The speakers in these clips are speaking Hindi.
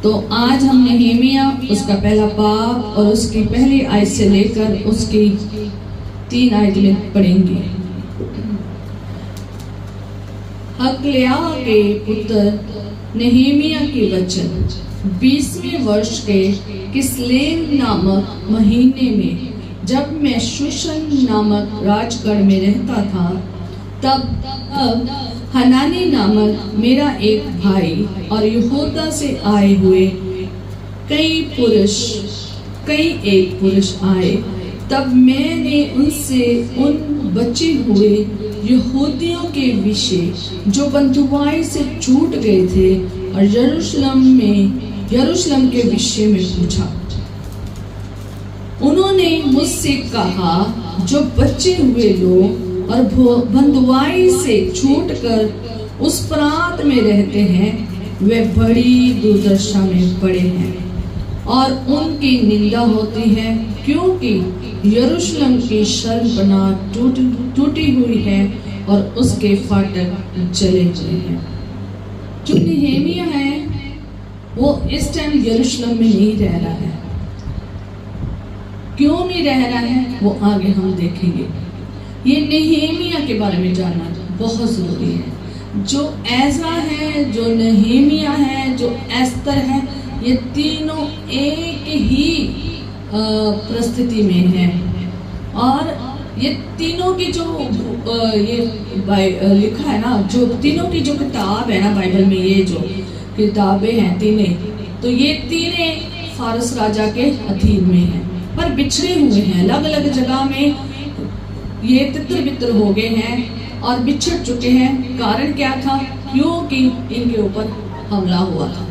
तो आज हम नहमीया उसका पहला बाब और उसकी पहली आयत से लेकर उसकी 3 आयत में पढ़ेंगे। हकल्या के पुत्र नहमीया के वचन 20वें वर्ष के किस्लेव नामक महीने में, जब मैं शूशन नामक राजगढ़ में रहता था, तब हनानी नामक मेरा एक भाई और यहूदा से आए हुए कई एक पुरुष आए। तब मैंने उनसे उन बचे हुए यहूदियों के विषय जो बंधुआई से छूट गए थे और यरूशलेम के विषय में पूछा। उन्होंने मुझसे कहा, जो बचे हुए लोग और बंधुआई से छूटकर उस प्रांत में रहते हैं, वे बड़ी दुर्दशा में पड़े हैं और उनकी निंदा होती है, क्योंकि यरूशलेम की शर्बना टूटी हुई है और उसके फाटक जले हुए हैं। जो नहमीया है वो इस टाइम यरूशलेम में नहीं रह रहा है। क्यों नहीं रह रहा है वो आगे हम देखेंगे। ये नहमीया के बारे में जानना बहुत जरूरी है। जो एज़रा है, जो नहमीया है, जो एस्तर है, ये तीनों एक ही परिस्थिति में है। और ये तीनों की जो ये लिखा है ना, जो तीनों की जो किताब है ना बाइबल में, ये जो किताबें हैं तीनें, तो ये तीनें फारस राजा के अधीन में हैं, पर बिछड़े हुए हैं अलग अलग जगह में। ये तितर बितर हो गए हैं और बिछड़ चुके हैं। कारण क्या था? क्योंकि इनके ऊपर हमला हुआ था।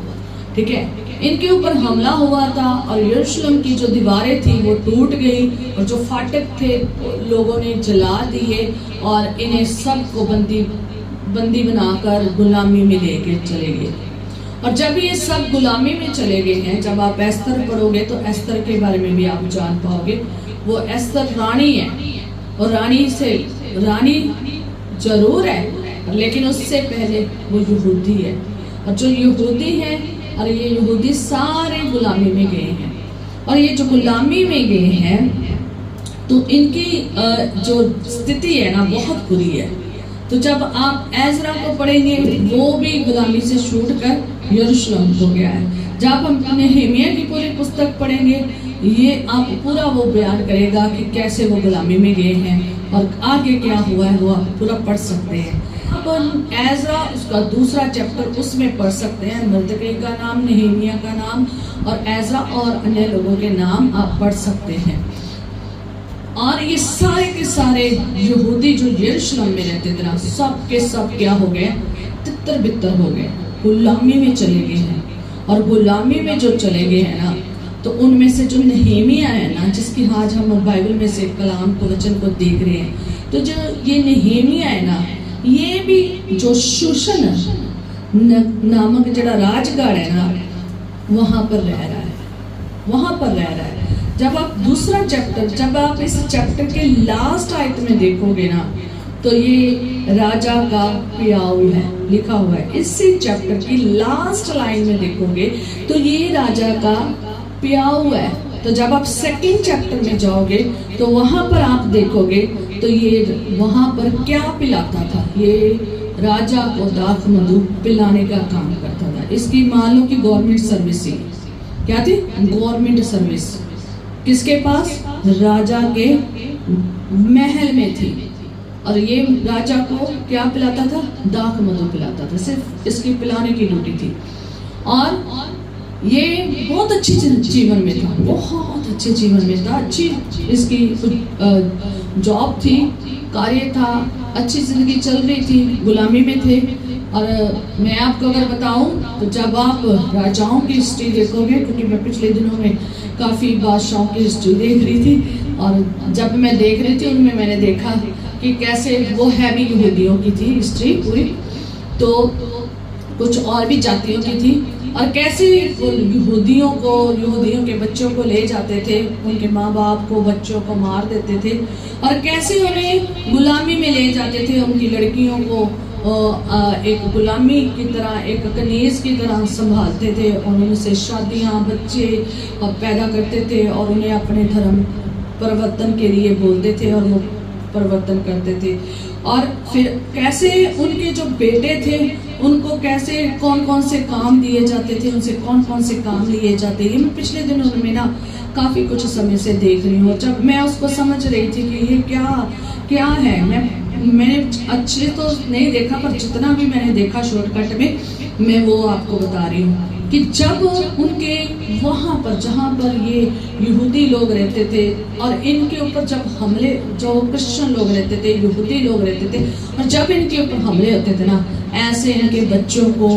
ठीक है, इनके ऊपर हमला हुआ था और यरूशलेम की जो दीवारें थी वो टूट गई और जो फाटक थे लोगों ने जला दिए और इन्हें सबको बंदी बनाकर गुलामी में लेके चले गए। और जब ये सब गुलामी में चले गए हैं, जब आप एस्तर पढ़ोगे तो एस्तर के बारे में भी आप जान पाओगे। वो एस्तर रानी है और रानी जरूर है, लेकिन उससे पहले वो यहूदी है। और जो यहूदी है, और ये यहूदी सारे गुलामी में गए हैं, और ये जो गुलामी में गए हैं तो इनकी जो स्थिति है ना बहुत बुरी है। तो जब आप एज़रा को पढ़ेंगे, वो भी गुलामी से छूट कर यरूशलेम हो गया है। जब हम नहमीया की पूरी पुस्तक पढ़ेंगे, ये आप पूरा वो बयान करेगा कि कैसे वो गुलामी में गए हैं और आगे क्या हुआ है, वो आप पूरा पढ़ सकते हैं। अपन एज़रा उसका दूसरा चैप्टर उसमें पढ़ सकते हैं। मर्दकी का नाम, नहमीया का नाम और एज़रा और अन्य लोगों के नाम आप पढ़ सकते हैं। और ये सारे के सारे यहूदी जो यरूशलेम में रहते थे ना, सब के सब क्या हो गए? तितर बितर हो गए, गुलामी में चले गए हैं। और गुलामी में जो चले गए हैं ना, तो उनमें से जो नहमीया है ना, जिसकी आज हम बाइबल में से कलाम को वचन को देख रहे हैं, तो जो ये नहमीया है ना, ये भी जो शूशन नामक जड़ा राजगढ़ है ना, वहां पर रह रहा है, वहां पर रह रहा है। जब आप दूसरा चैप्टर, जब आप इस चैप्टर के लास्ट आयत में देखोगे ना, तो ये राजा का प्याऊ है लिखा हुआ है। इसी चैप्टर की लास्ट लाइन में देखोगे तो ये राजा का प्याऊ है। तो जब आप सेकंड चैप्टर में जाओगे तो वहां पर आप देखोगे तो ये वहां पर क्या पिलाता था? ये राजा को दाख मधु पिलाने का काम करता था। इसकी मान लो कि गवर्नमेंट सर्विस ही क्या थी? गवर्नमेंट सर्विस किसके पास? राजा के महल में थी। और ये राजा को क्या पिलाता था? दाख मधु पिलाता था। सिर्फ इसकी पिलाने की ड्यूटी थी। और ये बहुत अच्छी जीवन में था, बहुत अच्छे जीवन में था। अच्छी इसकी जॉब थी, कार्य था, अच्छी जिंदगी चल रही थी, गुलामी में थे। और मैं आपको अगर बताऊं तो जब आप राजाओं की हिस्ट्री देखोगे, क्योंकि मैं पिछले दिनों में काफ़ी बादशाहों की हिस्ट्री देख रही थी, और जब मैं देख रही थी उनमें मैंने देखा कि कैसे वो हैवी यहूदियों की थी हिस्ट्री पूरी, तो कुछ और भी जातियों की थी, और कैसे यहूदियों के बच्चों को ले जाते थे, उनके माँ बाप को, बच्चों को मार देते थे, और कैसे उन्हें गुलामी में ले जाते थे, उनकी लड़कियों को एक गुलामी की तरह, एक कनीज की तरह संभालते थे और उनसे शादियां, बच्चे पैदा करते थे और उन्हें अपने धर्म परिवर्तन के लिए बोलते थे और वो परिवर्तन करते थे। और फिर कैसे उनके जो बेटे थे उनको कैसे कौन कौन से काम दिए जाते थे, उनसे कौन कौन से काम लिए जाते, ये मैं पिछले दिनों में ना काफ़ी कुछ समय से देख रही हूँ। जब मैं उसको समझ रही थी कि ये क्या है, मैंने अच्छे तो नहीं देखा, पर जितना भी मैंने देखा शॉर्टकट में मैं वो आपको बता रही हूँ कि जब उनके वहाँ पर जहाँ पर ये यहूदी लोग रहते थे और इनके ऊपर जब हमले, जो क्रिश्चियन लोग रहते थे, यहूदी लोग रहते थे, और जब इनके ऊपर हमले होते थे ना, ऐसे इनके बच्चों को,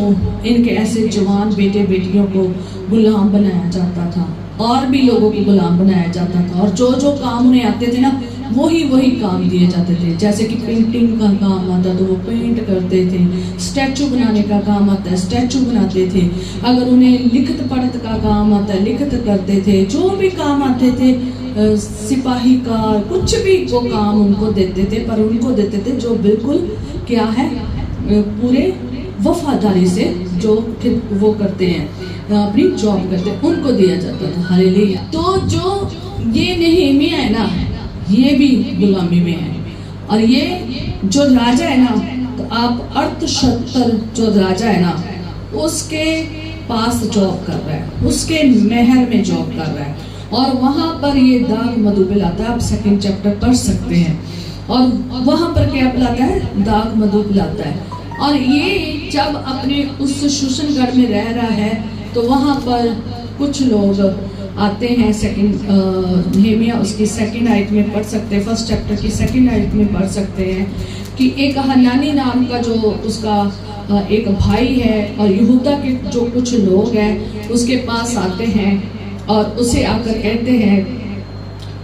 इनके ऐसे जवान बेटे बेटियों को गुलाम बनाया जाता था और भी लोगों को गुलाम बनाया जाता था। और जो जो काम उन्हें आते थे ना वही काम दिए जाते थे। जैसे कि पेंटिंग का काम आता तो वो पेंट करते थे, स्टैचू बनाने का काम आता है स्टैचू बनाते थे, अगर उन्हें लिखत पढ़त का काम आता है लिखत करते थे, जो भी काम आते थे, सिपाही का कुछ भी वो काम उनको देते थे, पर उनको देते थे जो बिल्कुल क्या है पूरे वफादारी से जो फिर वो करते हैं, अपनी जॉब करते हैं, उनको दिया जाता था। हालेलुया। तो जो ये नेहेमिया है ना, ये भी गुलामी में है। और ये जो राजा है ना, तो आप अर्थशस्त्र जो राजा है ना, उसके पास जॉब कर रहा है, उसके महल में जॉब कर रहा है, और वहां पर ये दाग मधु पिलाता है। आप 2nd चैप्टर पढ़ सकते हैं। और वहां पर क्या पिलाता है? दाग मधु पिलाता है। और ये जब अपने उस शोषणगढ़ में रह रहा है तो वहां पर कुछ लोग आते हैं। नेहेमिया उसकी 2nd आयत में पढ़ सकते हैं, 1st चैप्टर की 2nd आयत में पढ़ सकते हैं कि एक हनानी नाम का जो उसका एक भाई है और यहूदा के जो कुछ लोग हैं उसके पास आते हैं और उसे आकर कहते हैं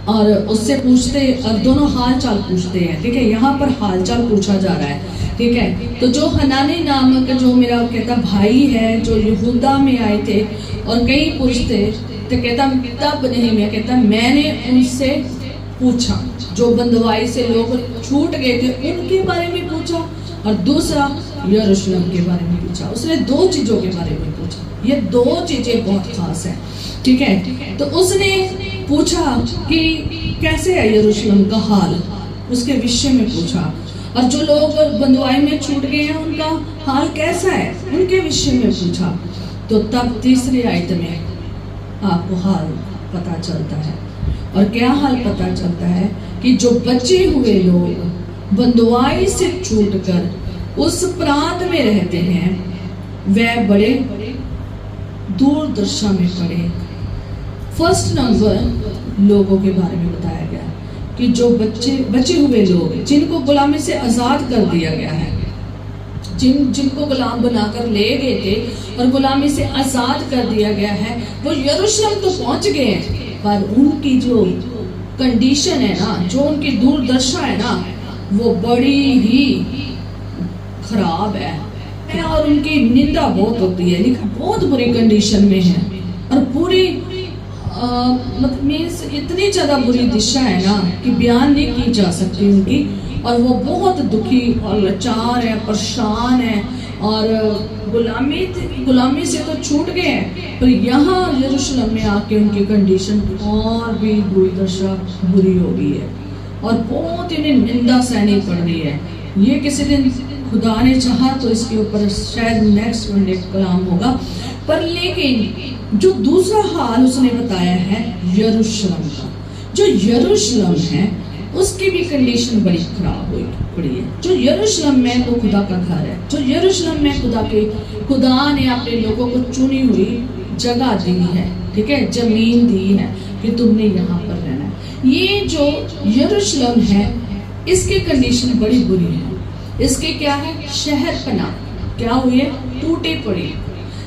और उससे पूछते, और दोनों हाल चाल पूछते हैं। ठीक है, यहाँ पर हाल चाल पूछा जा रहा है। ठीक है, तो जो हनानी नामक जो मेरा कहता भाई है, जो यहूदा में आए थे और कई पुरुष थे, तो कहता तब नेहेमिया कहता मैंने उनसे पूछा, जो बंधुआई से लोग छूट गए थे उनके बारे में पूछा, और दूसरा यरूशलेम के बारे में पूछा। उसने 2 चीजों के बारे में पूछा। ये 2 चीजें बहुत खास है। ठीक है, तो उसने पूछा कि कैसे है यरूशलेम का हाल, उसके विषय में पूछा, और जो लोग बंधुआई में छूट गए हैं उनका हाल कैसा है उनके विषय में पूछा। तो तब 3री आयत में आपको हाल पता चलता है। और क्या हाल पता चलता है कि जो बचे हुए लोग बंधुआई से छूटकर उस प्रांत में रहते हैं वह बड़े दूरदर्शा में पड़े। फर्स्ट नंबर लोगों के बारे में बताया गया कि जो बचे हुए लोग जिनको गुलामी से आजाद कर दिया गया है, जिनको गुलाम बनाकर ले गए थे और गुलामी से आजाद कर दिया गया है, वो यरूशलेम तो पहुंच गए हैं, पर उनकी जो कंडीशन है ना, जो उनकी दूरदर्शा है ना, वो बड़ी ही खराब है और उनकी निंदा बहुत होती है, लेकिन बहुत बुरी कंडीशन में है और पूरी मतलब इतनी ज्यादा बुरी दिशा है ना कि बयान नहीं की जा सकती उनकी। और वो बहुत दुखी और लाचार है, परेशान है और गुलामी से तो छूट गए हैं, पर यहाँ यरूशलेम में आके उनकी कंडीशन और भी दुर्दशा बुरी हो गई है और बहुत इन्हें निंदा सहनी पड़ रही है। ये किसी दिन खुदा ने चाहा तो इसके ऊपर शायद नेक्स्ट मंडे कलाम होगा, पर लेकिन जो दूसरा हाल उसने बताया है यरूशलेम का, जो यरूशलेम है उसकी भी कंडीशन बड़ी खराब हुई पड़ी है। जो यरूशलेम में वो खुदा का घर है, जो यरूशलेम में खुदा ने अपने लोगों को चुनी हुई जगह दी है, ठीक है, जमीन दी है कि तुमने यहाँ पर रहना है। ये जो यरूशलेम है इसकी कंडीशन बड़ी बुरी है। इसके क्या है, शहर पना क्या हुई है, टूटे पड़ी।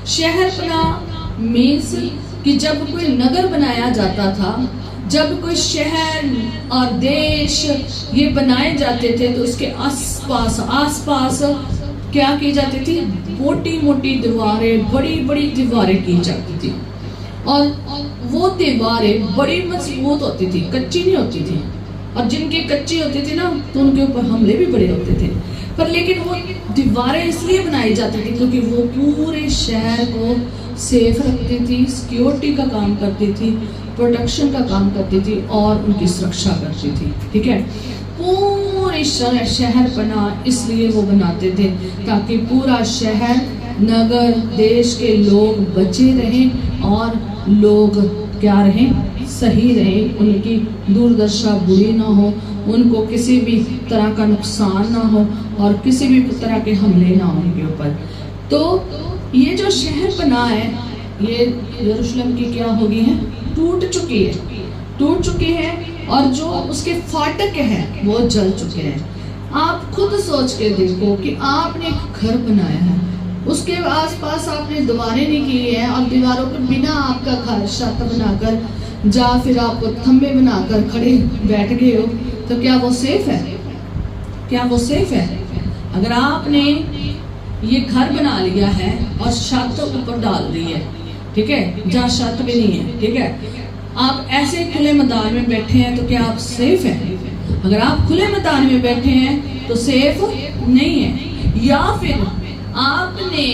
शहर पना मीन्स कि जब कोई नगर बनाया जाता था, जब कोई शहर और देश ये बनाए जाते थे तो उसके आसपास क्या की जाती थी, मोटी मोटी दीवारें, बड़ी बड़ी दीवारें की जाती थी और वो दीवारें बड़ी मजबूत होती थी, कच्ची नहीं होती थी। और जिनकी कच्ची होती थी ना तो उनके ऊपर हमले भी बड़े होते थे। पर लेकिन वो दीवारें इसलिए बनाई जाती थी क्योंकि वो पूरे शहर को सेफ रखती थी, सिक्योरिटी का काम करती थी, प्रोटेक्शन का काम करती थी और उनकी सुरक्षा करती थी। ठीक है, पूरे शहर बना इसलिए वो बनाते थे ताकि पूरा शहर, नगर, देश के लोग बचे रहें और लोग क्या रहें, सही रहें, उनकी दुर्दशा बुरी ना हो, उनको किसी भी तरह का नुकसान ना हो और किसी भी तरह के हमले ना हो उनके ऊपर। तो ये जो शहर बना है, ये यरूशलेम की क्या हो गई है, टूट चुकी है और जो उसके फाटक हैं वो जल चुके हैं। आप खुद सोच के देखो कि आपने एक घर बनाया है, उसके आसपास आपने दीवारें नहीं की है और दीवारों के बिना आपका घर छत बनाकर जा फिर आप खंबे बनाकर खड़े बैठ गए हो, तो क्या वो सेफ है? क्या वो सेफ है? अगर आपने ये घर बना लिया है और छत ऊपर डाल दी है, ठीक है, जहाँ छत भी नहीं है, ठीक है, आप ऐसे खुले मैदान में बैठे हैं, तो क्या आप सेफ हैं? अगर आप खुले मैदान में बैठे हैं तो सेफ नहीं है। या फिर आपने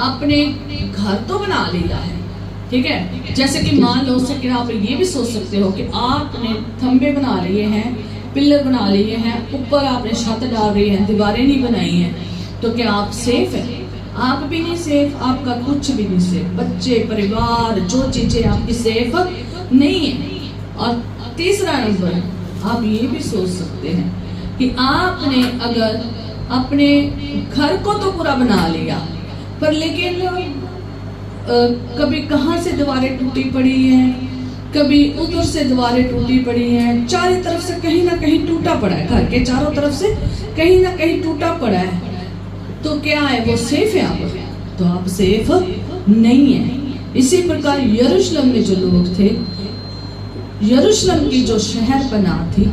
अपने घर तो बना लिया है, ठीक है, जैसे कि मान लो सके आप ये भी सोच सकते हो कि आपने खंबे बना लिए हैं, पिलर बना लिए हैं, ऊपर आपने छत डाल रही है, दीवारें नहीं बनाई हैं, तो क्या आप सेफ है? आप भी नहीं सेफ, आपका कुछ भी नहीं सेफ, बच्चे, परिवार, जो चीजें आपकी सेफ नहीं है। और तीसरा नंबर, आप ये भी सोच सकते हैं कि आपने अगर अपने घर को तो पूरा बना लिया, पर लेकिन कभी कहाँ से दीवारें टूटी पड़ी हैं, कभी उधर से दीवारें टूटी पड़ी हैं, चारों तरफ से कहीं ना कहीं टूटा पड़ा है, घर के चारों तरफ से कहीं ना कहीं टूटा पड़ा है, तो क्या है, वो सेफ है? आप तो आप सेफ नहीं है। इसी प्रकार यरूशलेम में जो लोग थे, यरूशलेम की जो शहर बना थी,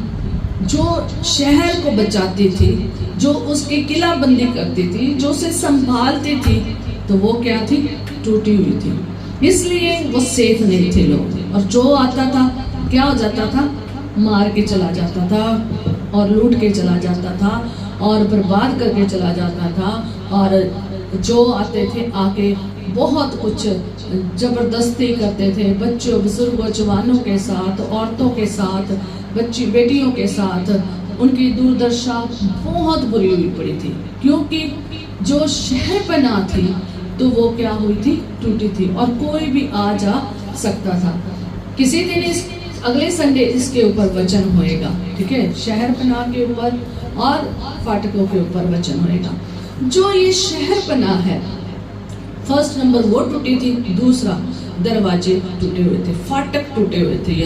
जो शहर को बचाती थी, जो उसकी किलाबंदी करती थी, जो उसे संभालती थी, तो वो क्या थी, टूटी हुई थी। इसलिए वो सेफ नहीं थे लोग, और जो आता था क्या हो जाता था, मार के चला जाता था और लूट के चला जाता था और बर्बाद करके चला जाता था। और जो आते थे आके बहुत कुछ जबरदस्ती करते थे, बच्चों, बुजुर्गों, जवानों के साथ, औरतों के साथ, बच्ची बेटियों के साथ, उनकी दुर्दशा बहुत बुरी हुई पड़ी थी, क्योंकि जो शहर बना थी तो वो क्या हुई थी, टूटी थी, और कोई भी आ जा सकता था। किसी दिन इस अगले संडे इसके ऊपर वचन होएगा, ठीक है, शहर बना के ऊपर और फाटकों के ऊपर वचन होएगा। जो ये शहर बना है, फर्स्ट नंबर वो टूटी थी, दूसरा दरवाजे टूटे हुए थे, फाटक टूटे हुए थे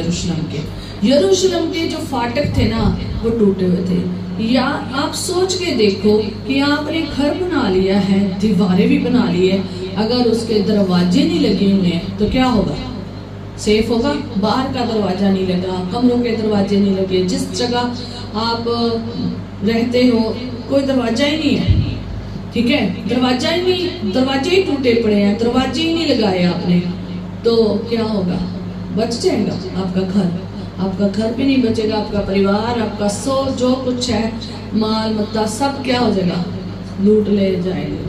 यरूशलेम के जो फाटक थे ना, वो टूटे हुए थे। या आप सोच के देखो कि आपने घर बना लिया है, दीवारें भी बना ली है, अगर उसके दरवाजे नहीं लगे हुए हैं तो क्या होगा, सेफ होगा? बाहर का दरवाजा नहीं लगा, कमरों के दरवाजे नहीं लगे, जिस जगह आप रहते हो कोई दरवाजा ही नहीं है, ठीक है, दरवाजा ही नहीं, दरवाजे ही टूटे पड़े हैं, दरवाजे ही नहीं लगाए आपने, तो क्या होगा, बच जाएगा आपका घर? आपका घर भी नहीं बचेगा, आपका परिवार, आपका जो कुछ है, माल मत्ता, सब क्या हो जाएगा, लूट ले जाएंगे।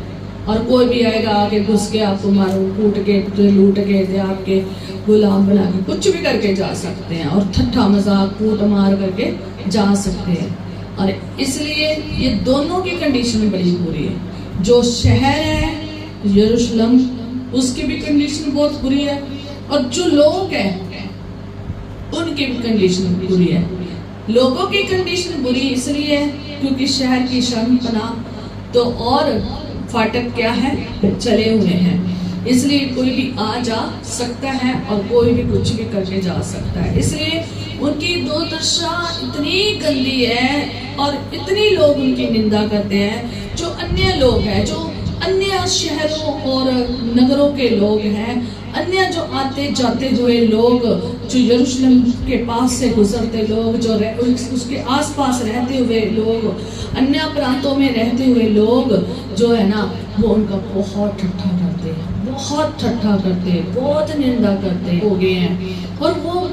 और कोई भी आएगा आके घुस के आपको मारो, कूट के, लूट के, आपके गुलाम बना के कुछ भी करके जा सकते हैं, और ठट्ठा मजाक, कूट मार करके जा सकते हैं। और इसलिए ये दोनों की कंडीशन बड़ी बुरी है। जो शहर है यरूशलेम, उसकी भी कंडीशन बहुत बुरी है, और जो लोग हैं उनकी भी कंडीशन बुरी है। लोगों की कंडीशन बुरी इसलिए है क्योंकि शहर की शर्मपना तो, और फाटक क्या है, चले हुए हैं, इसलिए कोई भी आ जा सकता है और कोई भी कुछ भी करके जा सकता है। इसलिए उनकी दुर्दशा इतनी गंदी है और इतनी लोग उनकी निंदा करते हैं। जो अन्य लोग हैं, जो अन्य शहरों और नगरों के लोग हैं, अन्य जो आते जाते हुए लोग, जो यरूशलेम के पास से गुजरते लोग, जो उसके आसपास रहते हुए लोग, अन्य प्रांतों में रहते हुए लोग जो है ना, वो उनका बहुत ठट्ठा करते हैं, बहुत ठट्ठा करते हैं, बहुत निंदा करते हो गए हैं। और वो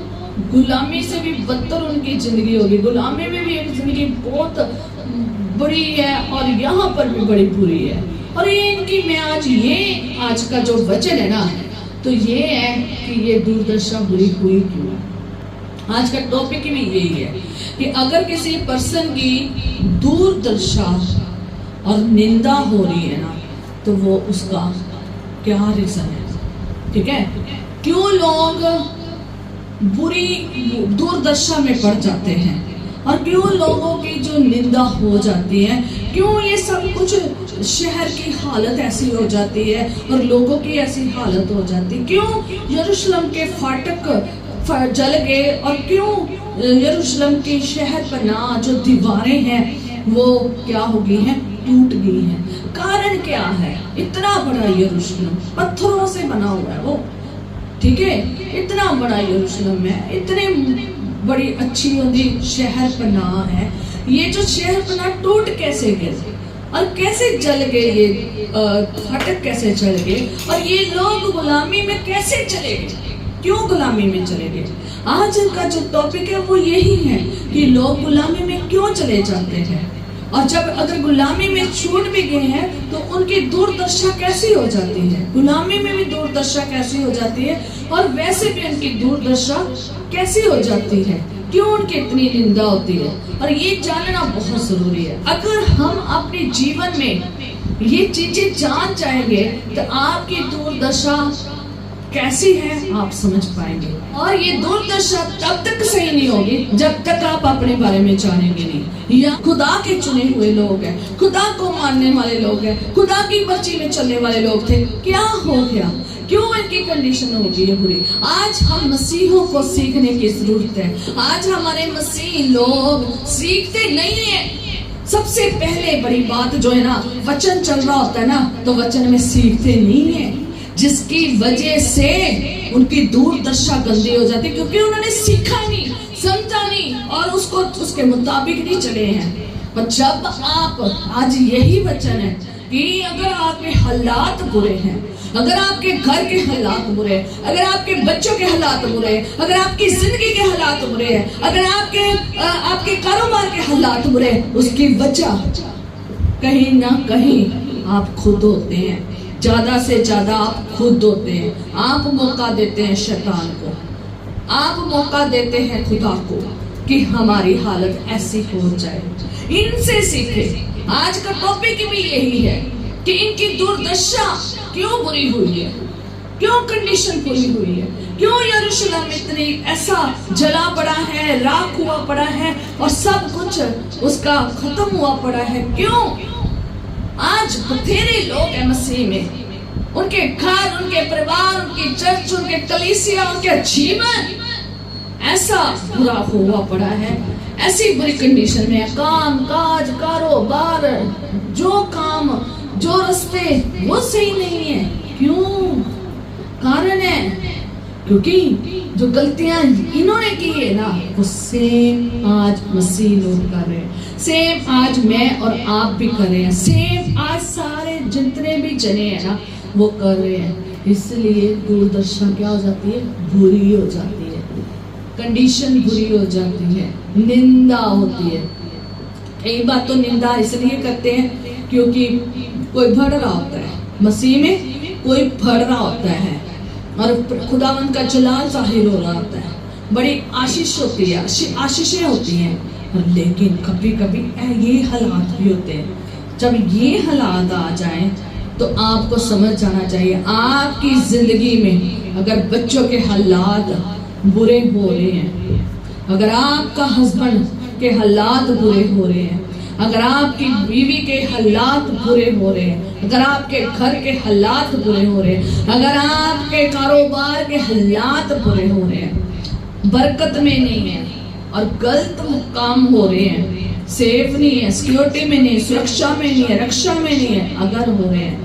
गुलामी से भी बदतर उनकी जिंदगी होगी। गुलामी में भी एक जिंदगी बहुत बड़ी है और यहाँ पर भी बड़ी बुरी है। और ये इनकी मैं आज का जो वचन है ना, तो ये है कि ये दुर्दशा बुरी हुई क्यों। आज का टॉपिक भी यही है कि अगर किसी पर्सन की दुर्दशा और निंदा हो रही है ना, तो वो उसका क्या रीजन है। ठीक है, क्यों लोग बुरी दुर्दशा में पड़ जाते हैं और क्यों लोगों की जो निंदा हो जाती है, क्यों ये सब कुछ शहर की हालत ऐसी हो जाती है और लोगों की ऐसी हालत हो जाती है, क्यों यरूशलेम के फाटक जल गए और क्यों यरूशलेम के शहर पर ना जो दीवारें हैं वो क्या हो गई हैं, टूट गई हैं। कारण क्या है, इतना बड़ा यरूशलेम पत्थरों से बना हुआ है वो, ठीक है, इतना बड़ा यरूशलेम है, इतने बड़ी अच्छी होगी शहर पनाह है, ये जो शहर पनाह टूट कैसे गए और कैसे जल गए, ये फाटक कैसे जल गए और ये लोग गुलामी में कैसे चले गए, क्यों गुलामी में चले गए। आज का जो टॉपिक है वो यही है कि लोग गुलामी में क्यों चले जाते हैं और जब अगर गुलामी में छूट भी गए हैं तो उनकी दुर्दशा कैसी हो जाती है, गुलामी में भी दुर्दशा कैसी हो जाती है और वैसे भी उनकी दुर्दशा कैसी हो जाती है, क्यों उनकी इतनी निंदा होती है। और ये जानना बहुत जरूरी है। अगर हम अपने जीवन में ये चीजें जान जाएंगे तो आपकी दुर्दशा कैसी है आप समझ पाएंगे। और ये दुर्दशा तब तक सही नहीं होगी जब तक आप अपने बारे में जानेंगे नहीं। या खुदा के चुने हुए लोग हैं, खुदा को मानने वाले लोग हैं, खुदा की मर्जी में चलने वाले लोग थे, क्या हो गया, क्यों इनकी कंडीशन हो गई है बुरी। आज हम मसीहों को सीखने की जरूरत है। आज हमारे मसीह लोग सीखते नहीं है। सबसे पहले बड़ी बात जो है ना, वचन चल रहा होता है ना, तो वचन में सीखते नहीं है, जिसकी वजह से उनकी दुर्दशा गंदी हो जाती है, क्योंकि उन्होंने सीखा नहीं, समझा नहीं और उसको उसके मुताबिक नहीं चले हैं। पर जब आप, आज यही वचन है कि अगर आपके हालात बुरे हैं, अगर आपके घर के हालात बुरे हैं, अगर आपके बच्चों के हालात बुरे हैं, अगर आपकी जिंदगी के हालात बुरे हैं, अगर आपके कारोबार के हालात बुरे हैं, उसकी वजह कहीं ना कहीं आप खुद होते हैं। ज्यादा से ज्यादा आप खुद होते हैं। आप मौका देते हैं शैतान को, आप मौका देते हैं खुदा को कि हमारी हालत ऐसी हो जाए। इनसे सीखे। आज का टॉपिक भी यही है कि इनकी दुर्दशा क्यों बुरी हुई है, क्यों कंडीशन बुरी हुई है, क्यों यरूशलेम इतनी ऐसा जला पड़ा है, राख हुआ पड़ा है और सब कुछ उसका खत्म हुआ पड़ा है, क्यों। आज बथेरे लोग हैं मसीह में, उनके घर, उनके परिवार, उनकी चर्च, उनके कलीसिया, उनके जीवन ऐसा बुरा हुआ पड़ा है, ऐसी बुरी कंडीशन में है। काम काज, कारोबार, जो काम, जो रास्ते वो सही नहीं है। क्यों? कारण है क्योंकि जो गलतियां इन्होंने की है ना, वो सेम आज मसीह लोग कर रहे हैं, सेम आज मैं और आप भी कर रहे हैं, सेम आज सारे जितने भी जने हैं ना वो कर रहे हैं। इसलिए दुर्दशा क्या हो जाती है, बुरी हो जाती है, कंडीशन बुरी हो जाती है, निंदा होती है। एक बात तो निंदा इसलिए करते हैं क्योंकि कोई भड़ रहा होता है, मसीह में कोई भड़ रहा होता है और खुदावंद का जलाल जाहिर हो रहा होता है, बड़ी आशीष होती है, आशीषें होती हैं। लेकिन कभी कभी ये हालात भी होते हैं। जब ये हालात आ जाएं तो आपको समझ जाना चाहिए, आपकी जिंदगी में अगर बच्चों के हालात बुरे हो रहे हैं, अगर आपका हस्बैंड के हालात बुरे हो रहे हैं, अगर आपकी बीवी के हालात बुरे हो रहे हैं, अगर आपके घर के हालात बुरे हो रहे हैं, अगर आपके कारोबार के हालात बुरे हो रहे हैं, बरकत में नहीं है और गलत काम हो रहे हैं, सेफ नहीं है, सिक्योरिटी में नहीं, सुरक्षा में नहीं है, रक्षा में नहीं है, अगर हो रहे हैं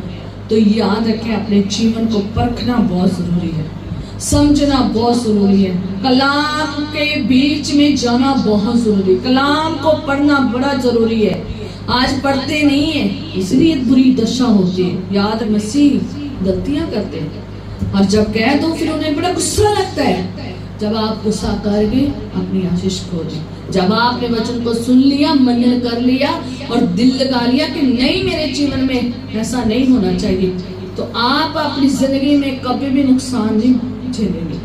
तो याद रखें अपने जीवन को परखना बहुत जरूरी है, समझना बहुत जरूरी है, कलाम के बीच में जाना बहुत जरूरी है, कलाम को पढ़ना बड़ा जरूरी है। आज पढ़ते नहीं है इसलिए बुरी दशा होती है। याद मसीह गलतियां करते हैं और जब कह दो फिर उन्हें बड़ा गुस्सा लगता है, जब आप गुस्सा कर गए अपनी आशीष खो दी। जब आपने वचन को सुन लिया, मनन कर लिया और दिल लगा लिया कि नहीं, मेरे जीवन में ऐसा नहीं होना चाहिए, तो आप अपनी जिंदगी में कभी भी नुकसान नहीं झेलेंगे।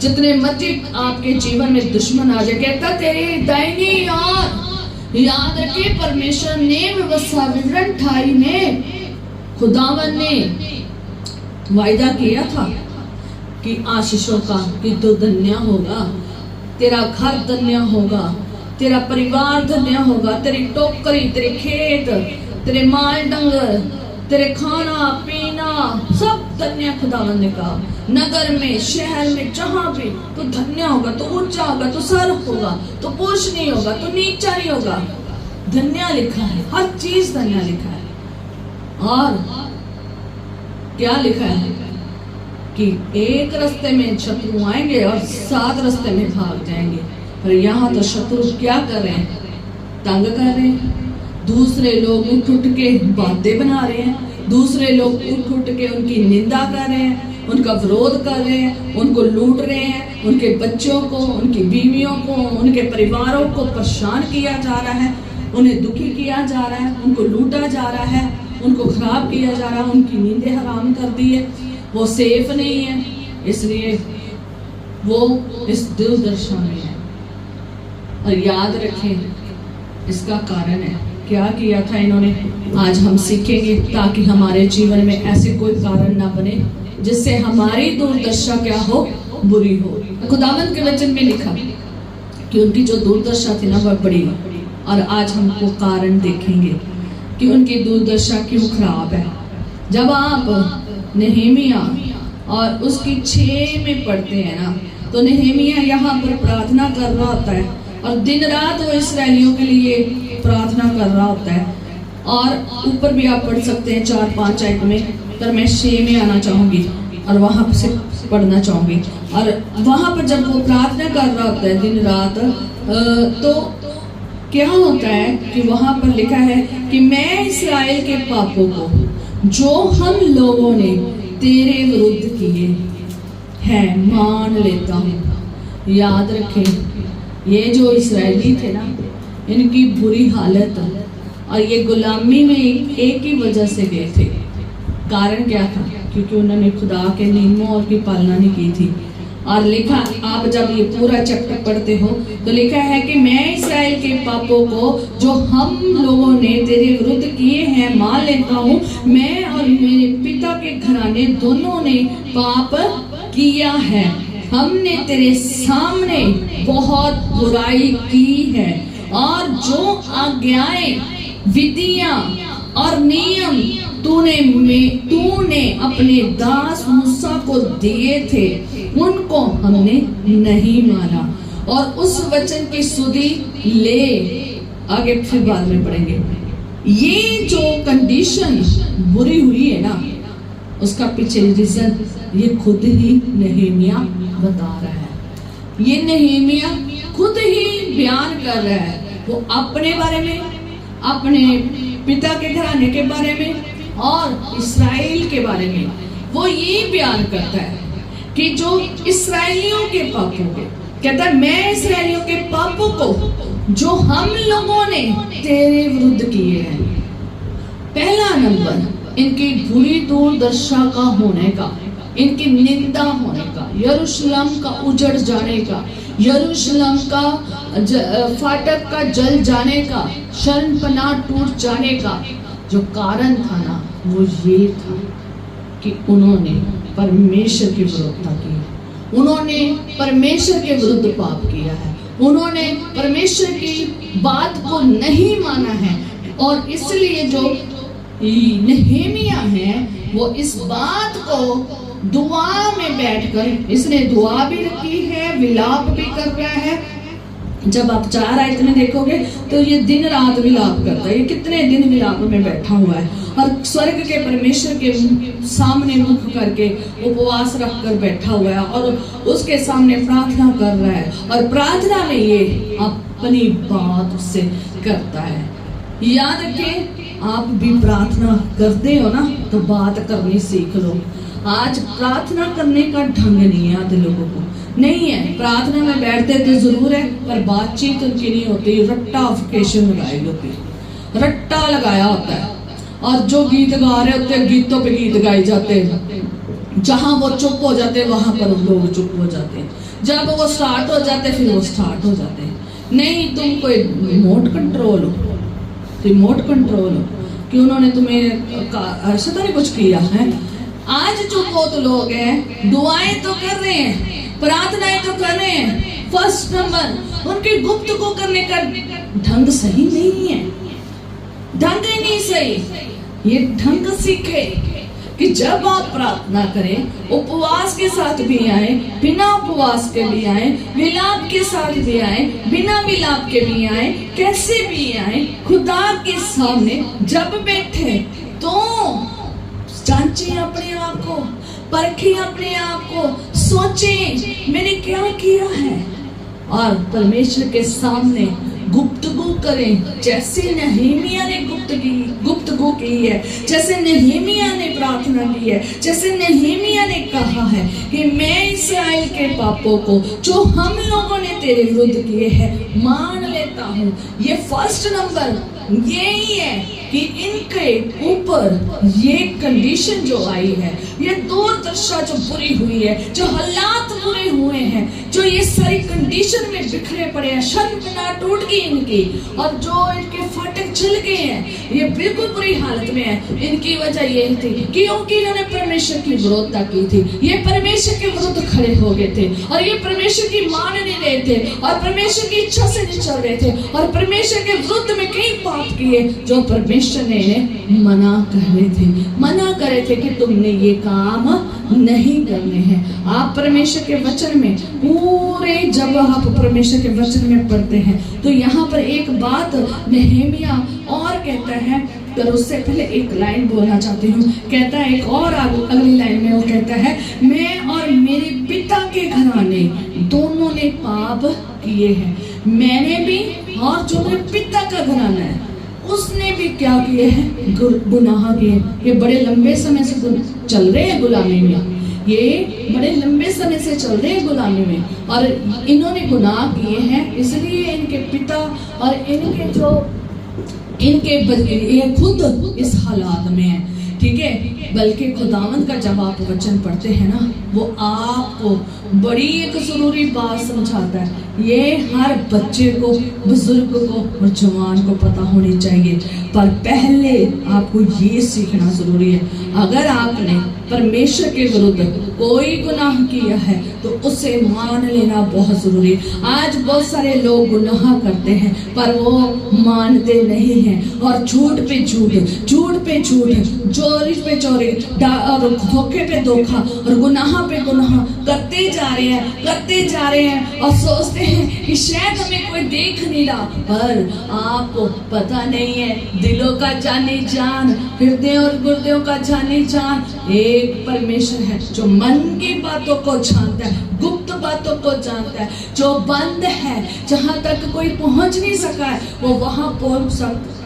जितने मर्जी आपके जीवन में दुश्मन आ जाए, कहता तेरे दाहिनी ओर, याद रखे परमेश्वर ने व्यवस्था विवरण 28 में खुदावन ने वायदा किया था कि आशीषों का, कि तू धन्य होगा, तेरा घर धन्य होगा, तेरा परिवार धन्य होगा, तेरी टोकरी, तेरे खेत, तेरे माल डंगर, तेरे खाना पीना सब धन्य खुदावन ने कहा। नगर में, शहर में, जहां भी तू धन्य होगा, तू ऊंचा होगा, तू सर होगा, तू पूछ नहीं होगा, तू नीचा नहीं होगा। धन्य लिखा है, हर चीज धन्य लिखा है। और क्या लिखा है कि एक रास्ते में शत्रु आएंगे और 7 रास्ते में भाग जाएंगे। पर यहाँ तो शत्रु क्या कर रहे हैं? तंग कर रहे हैं। दूसरे लोग उठ के बातें बना रहे हैं, दूसरे लोग उठ के उनकी निंदा कर रहे हैं, उनका विरोध कर रहे हैं, उनको लूट रहे हैं, उनके बच्चों को, उनकी बीवियों को, उनके परिवारों को परेशान किया जा रहा है, उन्हें दुखी किया जा रहा है, उनको लूटा जा रहा है, उनको खराब किया जा रहा है, उनकी नींदें हराम कर दी है, वो सेफ नहीं है, इसलिए वो इस दुर्दशा में है। और याद रखें इसका कारण है, क्या किया था इन्होंने, आज हम सीखेंगे, ताकि हमारे जीवन में ऐसे कोई कारण ना बने जिससे हमारी दुर्दशा क्या हो, बुरी हो। खुदावंद के वचन में लिखा कि उनकी जो दुर्दशा थी ना वह बड़ी, और आज हमको कारण देखेंगे कि उनकी दुर्दशा क्यों खराब है। जब आप नहमीया और उसकी 6 में पढ़ते हैं ना, तो नहमीया यहाँ पर प्रार्थना कर रहा होता है और दिन रात वो इसराइलियों के लिए प्रार्थना कर रहा होता है। और ऊपर भी आप पढ़ सकते हैं 4-5 आयत में, पर मैं 6 में आना चाहूंगी और वहां से पढ़ना चाहूंगी। और वहां पर जब वो प्रार्थना कर रहा होता है दिन रात, तो क्या होता है कि वहां पर लिखा है कि मैं इस्राएल के पापों को जो हम लोगों ने तेरे विरुद्ध किए हैं मान लेता हूँ। याद रखें, ये जो इस्राएली थे ना, इनकी बुरी हालत, और ये गुलामी में एक ही वजह से गए थे। कारण क्या था? क्योंकि उन्होंने खुदा के नियमों की पालना नहीं की थी। और लिखा, आप जब ये पूरा चैप्टर पढ़ते हो तो लिखा है कि मैं इस्राएल के पापों को जो हम लोगों ने तेरे विरुद्ध किए हैं मान लेता हूँ। मैं और मेरे पिता के घराने दोनों ने पाप किया है, हमने तेरे सामने बहुत बुराई की है, और जो आज्ञाएं, विधियां और नियम तूने अपने दास मूसा को दिए थे उनको हमने नहीं माना, और उस वचन की सुधि ले। आगे फिर बाद में पढ़ेंगे। ये जो कंडीशन बुरी हुई है ना, उसका पीछे रीजन ये खुद ही नहमीया बता रहा है। ये नहमीया खुद ही बयान कर रहा है, वो अपने बारे में, अपने पिता के घराने के बारे में और इस्राएल के बारे में। वो ये बयान करता है कि जो इस्राएलियों के पापों को, कहता है मैं इस्राएलियों के पापों को जो हम लोगों ने तेरे विरुद्ध किए हैं। पहला नंबर इनकी बुरी दुर्दशा का होने का, इनकी निंदा होने का, यरूशलेम का उजड़ जाने का, यरूशलेम का फाटक का जल जाने का, शर्मपना टूट जाने का जो कारण था ना, वो ये था कि उन्होंने परमेश्वर की विरोधता की, उन्होंने परमेश्वर के विरुद्ध पाप किया है, उन्होंने परमेश्वर की बात को नहीं माना है। और इसलिए जो नहमीया है वो इस बात को दुआ में बैठकर, इसने दुआ भी रखी है, विलाप भी कर रहा है। जब आप 4 आयत में देखोगे तो ये दिन रात विलाप करता है, ये कितने दिन विलाप में बैठा हुआ है और स्वर्ग के परमेश्वर के सामने मुख करके उपवास रख कर बैठा हुआ है और उसके सामने प्रार्थना कर रहा है, और प्रार्थना में ये अपनी बात उससे करता है। याद रखें, आप भी प्रार्थना करते हो ना, तो बात करनी सीख लो। आज प्रार्थना करने का ढंग नहीं है आधे लोगों को, नहीं है। प्रार्थना में बैठते तो जरूर है पर बातचीत उनकी नहीं होती, रट्टाफिकेशन लगाई होती, रट्टा लगाया होता है। और जो गीत गा रहे होते हैं गीतों पे गीत गाए जाते हैं, जहां वो चुप हो जाते हैं वहां पर लोग चुप हो जाते हैं, जब वो स्टार्ट हो जाते फिर वो स्टार्ट हो जाते हैं। नहीं, तुम कोई रिमोट कंट्रोल हो, रिमोट कंट्रोल हो कि उन्होंने तुम्हें ऐसा तो नहीं कुछ किया है। आज जो बहुत लोग हैं दुआएं तो कर रहे हैं, प्रार्थनाएं तो कर रहे हैं, फर्स्ट नंबर उनकी गुप्तगू करने का ढंग सही नहीं है, ढंग ही नहीं सही। ये ढंग सीखे कि जब आप प्रार्थना करें उपवास के साथ भी आए, बिना उपवास के भी आए, विलाप के साथ भी आए, बिना विलाप के भी आए, कैसे भी आए, खुदा के सामने जब बैठे तो जांचिए अपने आप को, परखिए अपने आप को, सोचें मैंने क्या किया है और परमेश्वर के सामने गुप्तगू करें। जैसे नहेमिया ने गुप्तगू की है, जैसे नहेमिया ने प्रार्थना की है, जैसे नहेमिया ने कहा है कि मैं इस्राएल के पापों को जो हम लोगों ने तेरे विरुद्ध किए हैं मान लेता हूँ। ये फर्स्ट नंबर यही है कि इनके ऊपर ये कंडीशन जो आई है, ये दुर्दशा जो बुरी हुई है, जो हालात बुरे हुए हैं, जो ये सारी कंडीशन में बिखरे पड़े हैं, शर्मना टूट गई इनकी और जो इनके फाटक जल गए हैं, ये बिल्कुल बुरी हालत में है। इनकी वजह ये थी क्योंकि इन्होंने परमेश्वर की विरोधता की थी, ये परमेश्वर के विरुद्ध खड़े हो गए थे और ये परमेश्वर की मान नहीं रहे थे और परमेश्वर की इच्छा से नहीं चल रहे थे और परमेश्वर के विरुद्ध में कई पाप किए जो परमेश्वर ने मना कर रहे थे, मना करे थे कि तुमने ये काम नहीं करने हैं। आप परमेश्वर के वचन में पूरे जब आप परमेश्वर के वचन में पढ़ते हैं तो यहाँ पर एक बात नहेमिया और कहता है, पर उससे पहले एक लाइन बोलना चाहती हूँ। कहता है एक और अगली लाइन में वो कहता है, मैं और मेरे पिता के घराने दोनों ने पाप किए हैं। मैंने भी और जो मेरे पिता का घराना है उसने भी क्या किए हैं, गुनाह किए। ये बड़े लंबे समय से चल रहे हैं गुलामी में, ये बड़े लंबे समय से चल रहे हैं गुलामी में और इन्होंने गुनाह किए हैं, इसलिए इनके पिता और इनके जो ये खुद इस हालात में है। ठीक है, बल्कि खुदावंद का जब आप वचन पढ़ते हैं ना, वो आपको बड़ी एक जरूरी बात समझाता है। ये हर बच्चे को, बुजुर्ग को और जवान को पता होनी चाहिए, पर पहले आपको ये सीखना जरूरी है। अगर आपने परमेश्वर के विरुद्ध कोई गुनाह किया है तो उसे मान लेना बहुत जरूरी है। आज बहुत सारे लोग गुनाह करते हैं पर वो मानते नहीं हैं और झूठ पे झूठ, झूठ पे झूठ, चोरी पे चोरी और धोखे पे धोखा और गुनाह पे गुनाह करते जा रहे हैं और सोचते हैं कि शायद हमें कोई देख नहीं रहा, पर आपको पता नहीं है दिलों का जाने जान, हृदय और गुर्दों का जाने जान एक परमेश्वर है जो मन की बातों को जानता है, गुप्त बातों को जानता है, जो बंद है, जहां तक कोई पहुंच नहीं सका है वो वहां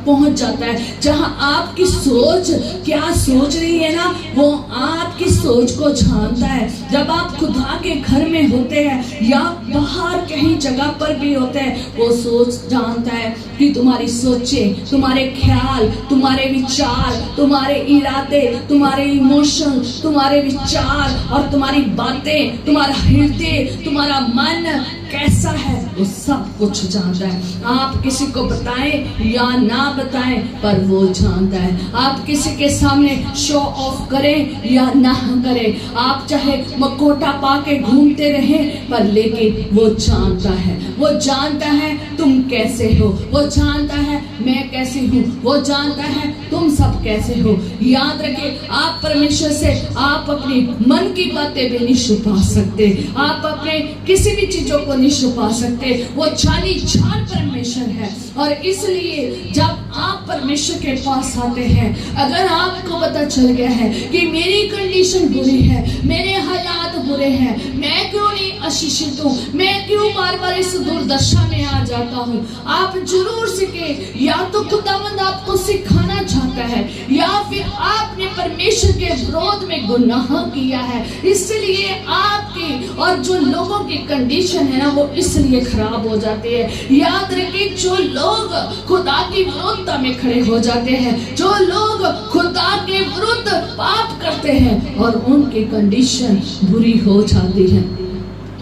पहुंच जाता है। जहां आपकी सोच क्या सोच रही है ना, वो आपकी सोच को जानता है। जब आप खुदा के घर में होते हैं या बाहर कहीं जगह पर भी होते हैं, वो सोच जानता है कि तुम्हारी सोचें, तुम्हारे ख्याल, तुम्हारे विचार, तुम्हारे इरादे, तुम्हारे इमोशन, तुम्हारे विचार और तुम्हारी बातें, तुम्हारा हृदय, तुम्हारा मन कैसा है, वो सब कुछ जानता है। आप किसी को बताएं या ना बताएं, पर वो जानता है। आप किसी के सामने शो ऑफ करें या ना करें, आप चाहे मकोटा पा के घूमते रहें, पर लेकिन वो जानता है, वो जानता है तुम कैसे हो, वो जानता है मैं कैसी हूँ, वो जानता है तुम सब कैसे हो। याद रखें, आप परमेश्वर से आप अपनी मन की बातें भी नहीं छुपा सकते, आप अपने किसी भी चीजों को नहीं छुपा सकते। वो जानी जान परमेश्वर है और इसलिए जब आप परमेश्वर के पास आते हैं, अगर आपको पता चल गया है कि मेरी कंडीशन बुरी है, मेरे हालात बुरे हैं, मैं क्यों नहीं अशिक्षित हूँ, मैं क्यों बार बार इस दुर्दशा में आ जाता हूँ। आप जरूर सीखे, या तो खुदावंद आपको सिखाना चाहता है, या फिर आपने परमेश्वर के विरोध में गुनाह किया है, इसलिए आपकी और जो लोगों की कंडीशन है ना वो इसलिए खराब हो जाती है। याद रखिए, जो लोग खुदा की विरोधता में खड़े हो जाते हैं, जो लोग खुदा के विरुद्ध पाप करते हैं और उनकी कंडीशन बुरी हो जाती है,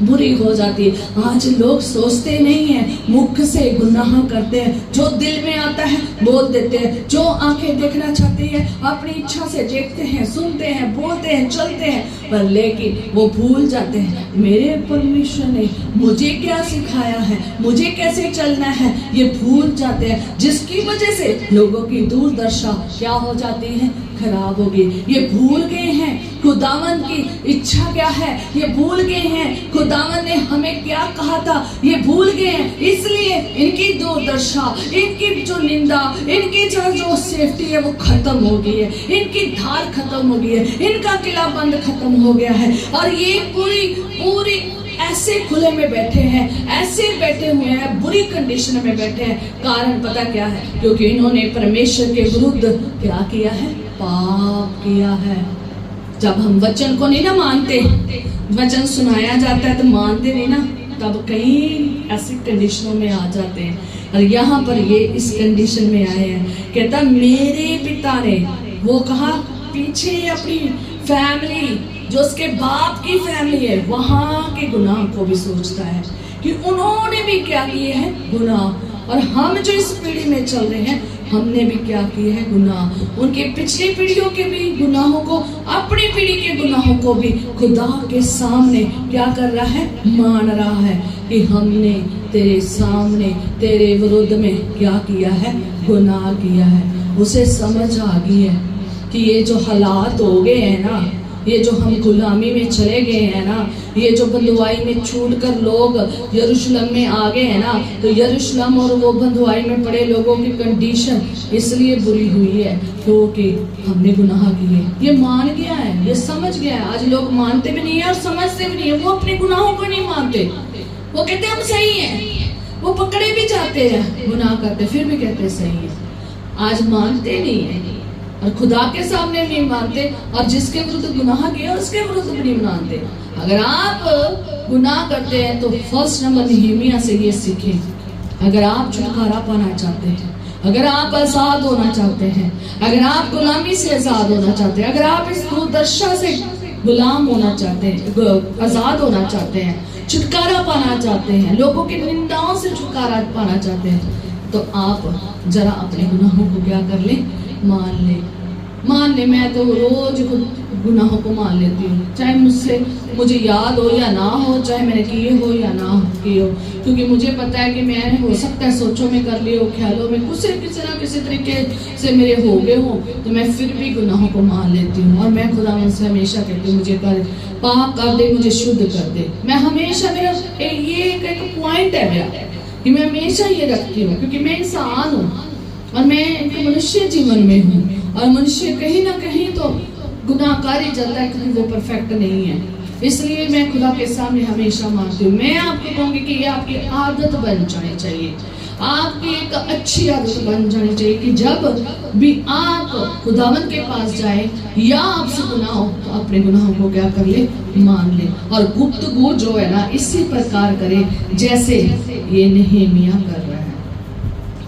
बुरी हो जाती है। आज लोग सोचते नहीं है, मुख से गुनाह करते हैं, जो दिल में आता है बोल देते हैं, जो आंखें देखना चाहती है अपनी इच्छा से देखते हैं, सुनते हैं, बोलते हैं, चलते हैं, पर लेकिन वो भूल जाते हैं मेरे परमेश्वर ने मुझे क्या सिखाया है, मुझे कैसे चलना है, ये भूल जाते हैं, जिसकी वजह से लोगों की दुर्दशा क्या हो जाती है, खराब होगी। ये भूल गए हैं खुदावन की इच्छा क्या है, ये भूल गए हैं खुदावन ने हमें क्या कहा था, ये भूल गए हैं, इसलिए इनकी दुर्दशा, इनकी जो निंदा, इनकी जो सेफ्टी है वो खत्म हो गई है, इनकी ढाल खत्म हो गई है, इनका किला बंद खत्म हो गया है, और ये पूरी ऐसे खुले में बैठे हैं, ऐसे बैठे हुए हैं, बुरी कंडीशन में बैठे हैं। कारण पता क्या है, क्योंकि इन्होंने परमेश्वर के विरुद्ध क्या किया है, पाप किया है। जब हम वचन को नहीं ना मानते, वचन सुनाया जाता है तो मानते नहीं ना, तब कई ऐसी कंडीशनों में आ जाते हैं। और यहाँ पर ये इस कंडीशन में आए हैं, कहता मेरे पिता ने, वो कहा पीछे अपनी फैमिली, जो उसके बाप की फैमिली है, वहां के गुनाह को भी सोचता है कि उन्होंने भी क्या किए हैं, गुनाह। और हम जो इस पीढ़ी में चल रहे हैं, हमने भी क्या किए हैं, गुनाह। उनके पिछली पीढ़ियों के भी गुनाहों को, अपनी पीढ़ी के गुनाहों को भी खुदा के सामने क्या कर रहा है, मान रहा है कि हमने तेरे सामने, तेरे विरुद्ध में क्या किया है, गुनाह किया है। उसे समझ आ गई है कि ये जो हालात हो गए हैं ना, ये जो हम गुलामी में चले गए हैं ना, ये जो बंधुआई में छूट कर लोग यरूशलेम में आ गए हैं ना, तो यरूशलेम और वो बंधुआई में पड़े लोगों की कंडीशन इसलिए बुरी हुई है क्योंकि हमने गुनाह किए। ये मान गया है, ये समझ गया है। आज लोग मानते भी नहीं है और समझते भी नहीं है, वो अपने गुनाहों को नहीं मानते, वो कहते हम सही हैं, वो पकड़े भी जाते हैं गुनाह करते, फिर भी कहते सही है। आज मानते नहीं है और खुदा के सामने नहीं मानते, और जिसके विरुद्ध गुनाह किया उसके विरुद्ध भी नहीं मानते। अगर आप गुनाह करते हैं तो फर्स्ट नंबर नहमीया से ये सीखें। अगर आप छुटकारा पाना चाहते हैं, अगर आप आजाद होना चाहते हैं, अगर आप गुलामी से आजाद होना चाहते हैं, अगर आप इस दुर्दशा से गुलाम होना चाहते हैं, आजाद होना चाहते हैं, छुटकारा पाना चाहते हैं, लोगों की निंदाओं से छुटकारा पाना चाहते हैं, तो आप जरा अपने गुनाहों को क्या कर ले, मान ले। मैं तो रोज गुनाहों को मान लेती हूँ, चाहे मुझे याद हो या ना हो, चाहे मैंने किए हो या ना किए हो, क्योंकि मुझे पता है कि मैंने हो सकता है सोचों में कर लिए हो, ख्यालों में किसी ना किसी तरीके से मेरे हो गए हो, तो मैं फिर भी गुनाहों को मान लेती हूँ। और मैं खुदावंद से हमेशा कहती हूँ मुझे पाप कर दे, मुझे शुद्ध कर दे। मैं हमेशा, मेरा ये एक पॉइंट है मेरा कि मैं हमेशा ये रखती हूँ, क्योंकि मैं इंसान हूँ और मैं एक मनुष्य जीवन में हूँ, और मनुष्य कहीं ना कहीं तो गुनाहकार ही चलता है क्योंकि वो परफेक्ट नहीं है। इसलिए मैं खुदा के सामने हमेशा मानती हूँ। मैं आपको कहूँगी कि ये आपकी आदत बन जानी चाहिए, आपकी एक अच्छी आदत बन जानी चाहिए कि जब भी आप खुदावन के पास जाए या आपसे गुनाह हो तो अपने गुनाहों को क्या कर ले, मान ले, और गुप्तगू जो है ना इसी प्रकार करे जैसे ये नहमीया कर रहा है,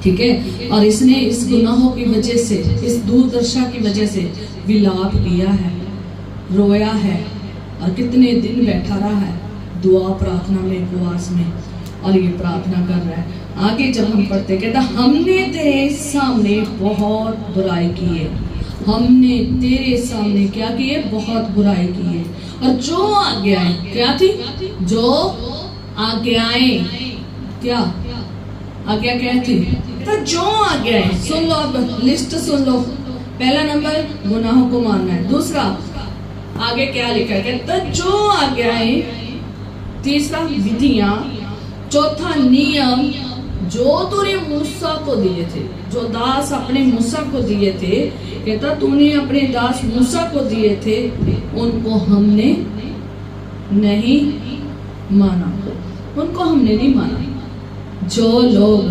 ठीक है। और इसने इस गुनाहों की वजह से, इस दुर्दशा की वजह से विलाप किया है, रोया है, और कितने दिन बैठा रहा है दुआ प्रार्थना में, उपवास में, और ये प्रार्थना कर रहा है। आगे जब हम पढ़ते कहता हमने तेरे सामने बहुत बुराई की है, हमने तेरे सामने क्या किए, बहुत बुराई की है। और जो आज्ञाएं क्या थी, जो आज्ञाएं, क्या आज्ञा क्या थी, तो जो आज्ञाएं, सुन लो अब लिस्ट सुन लो। पहला नंबर गुनाहों को मानना है, दूसरा आगे क्या लिखा है, तो जो आज्ञाएं, तीसरा विधियां, चौथा नियम जो तूने मूसा को दिए थे, जो दास अपने मूसा को दिए थे, कहता तूने अपने दास मूसा को दिए थे, उनको हमने नहीं माना, उनको हमने नहीं माना। जो लोग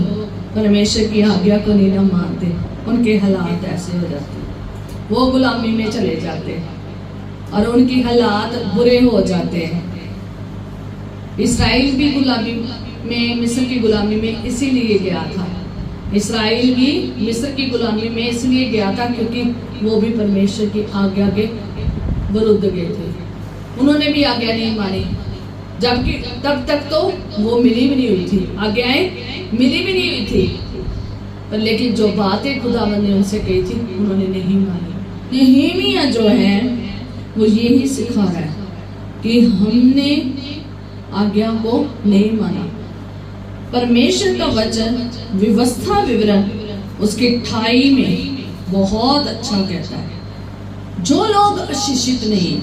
परमेश्वर की आज्ञा को नहीं ना मानते, उनके हालात ऐसे हो जाते हैं, वो गुलामी में चले जाते हैं और उनकी हालात बुरे हो जाते हैं। इसराइल भी गुलामी में, मिस्र की गुलामी में इसीलिए गया था। इसराइल भी मिस्र की गुलामी में इसलिए गया था क्योंकि वो भी परमेश्वर की आज्ञा के विरुद्ध गए थे। उन्होंने भी आज्ञा नहीं मानी, जबकि तब तक तो वो मिली भी नहीं हुई थी, आज्ञाएं मिली भी नहीं हुई थी, पर लेकिन जो बातें खुदावंद ने उनसे कही थी उन्होंने नहीं मानी। नहमीया जो है वो यही सिखा रहा है कि हमने आज्ञा को नहीं माना। परमेश्वर का वचन व्यवस्था विवरण उसके 28 में बहुत अच्छा कहता है, जो लोग अशिक्षित नहीं,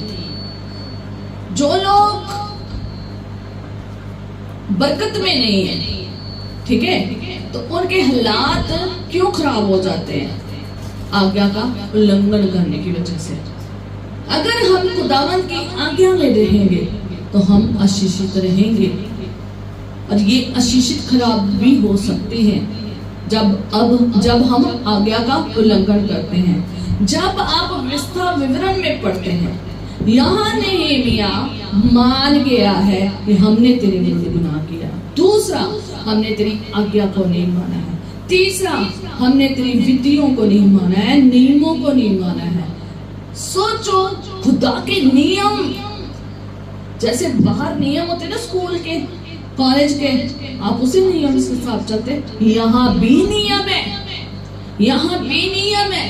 जो लोग बरकत में नहीं है, ठीक है, तो उनके हालात क्यों खराब हो जाते हैं? आज्ञा का उल्लंघन करने की वजह से। अगर हम खुदावंद की आज्ञा में रहेंगे तो हम अशिक्षित रहेंगे, और ये अशिक्षित खराब भी हो सकते हैं जब हम आज्ञा का उल्लंघन करते हैं। जब आप व्यवस्था विवरण में पढ़ते हैं, यहाँ नहमीया मान गया है कि हमने तेरे विरुद्ध गुनाह किया। दूसरा, हमने तेरी आज्ञा को नहीं माना है। तीसरा, हमने तेरी विधियों को नहीं माना है, नियमों को नहीं माना है। सोचो, खुदा के नियम, जैसे बाहर नियम होते ना स्कूल के, कॉलेज के, आप उसी नियम के साथ चलते। यहाँ भी नियम है, यहाँ भी नियम है,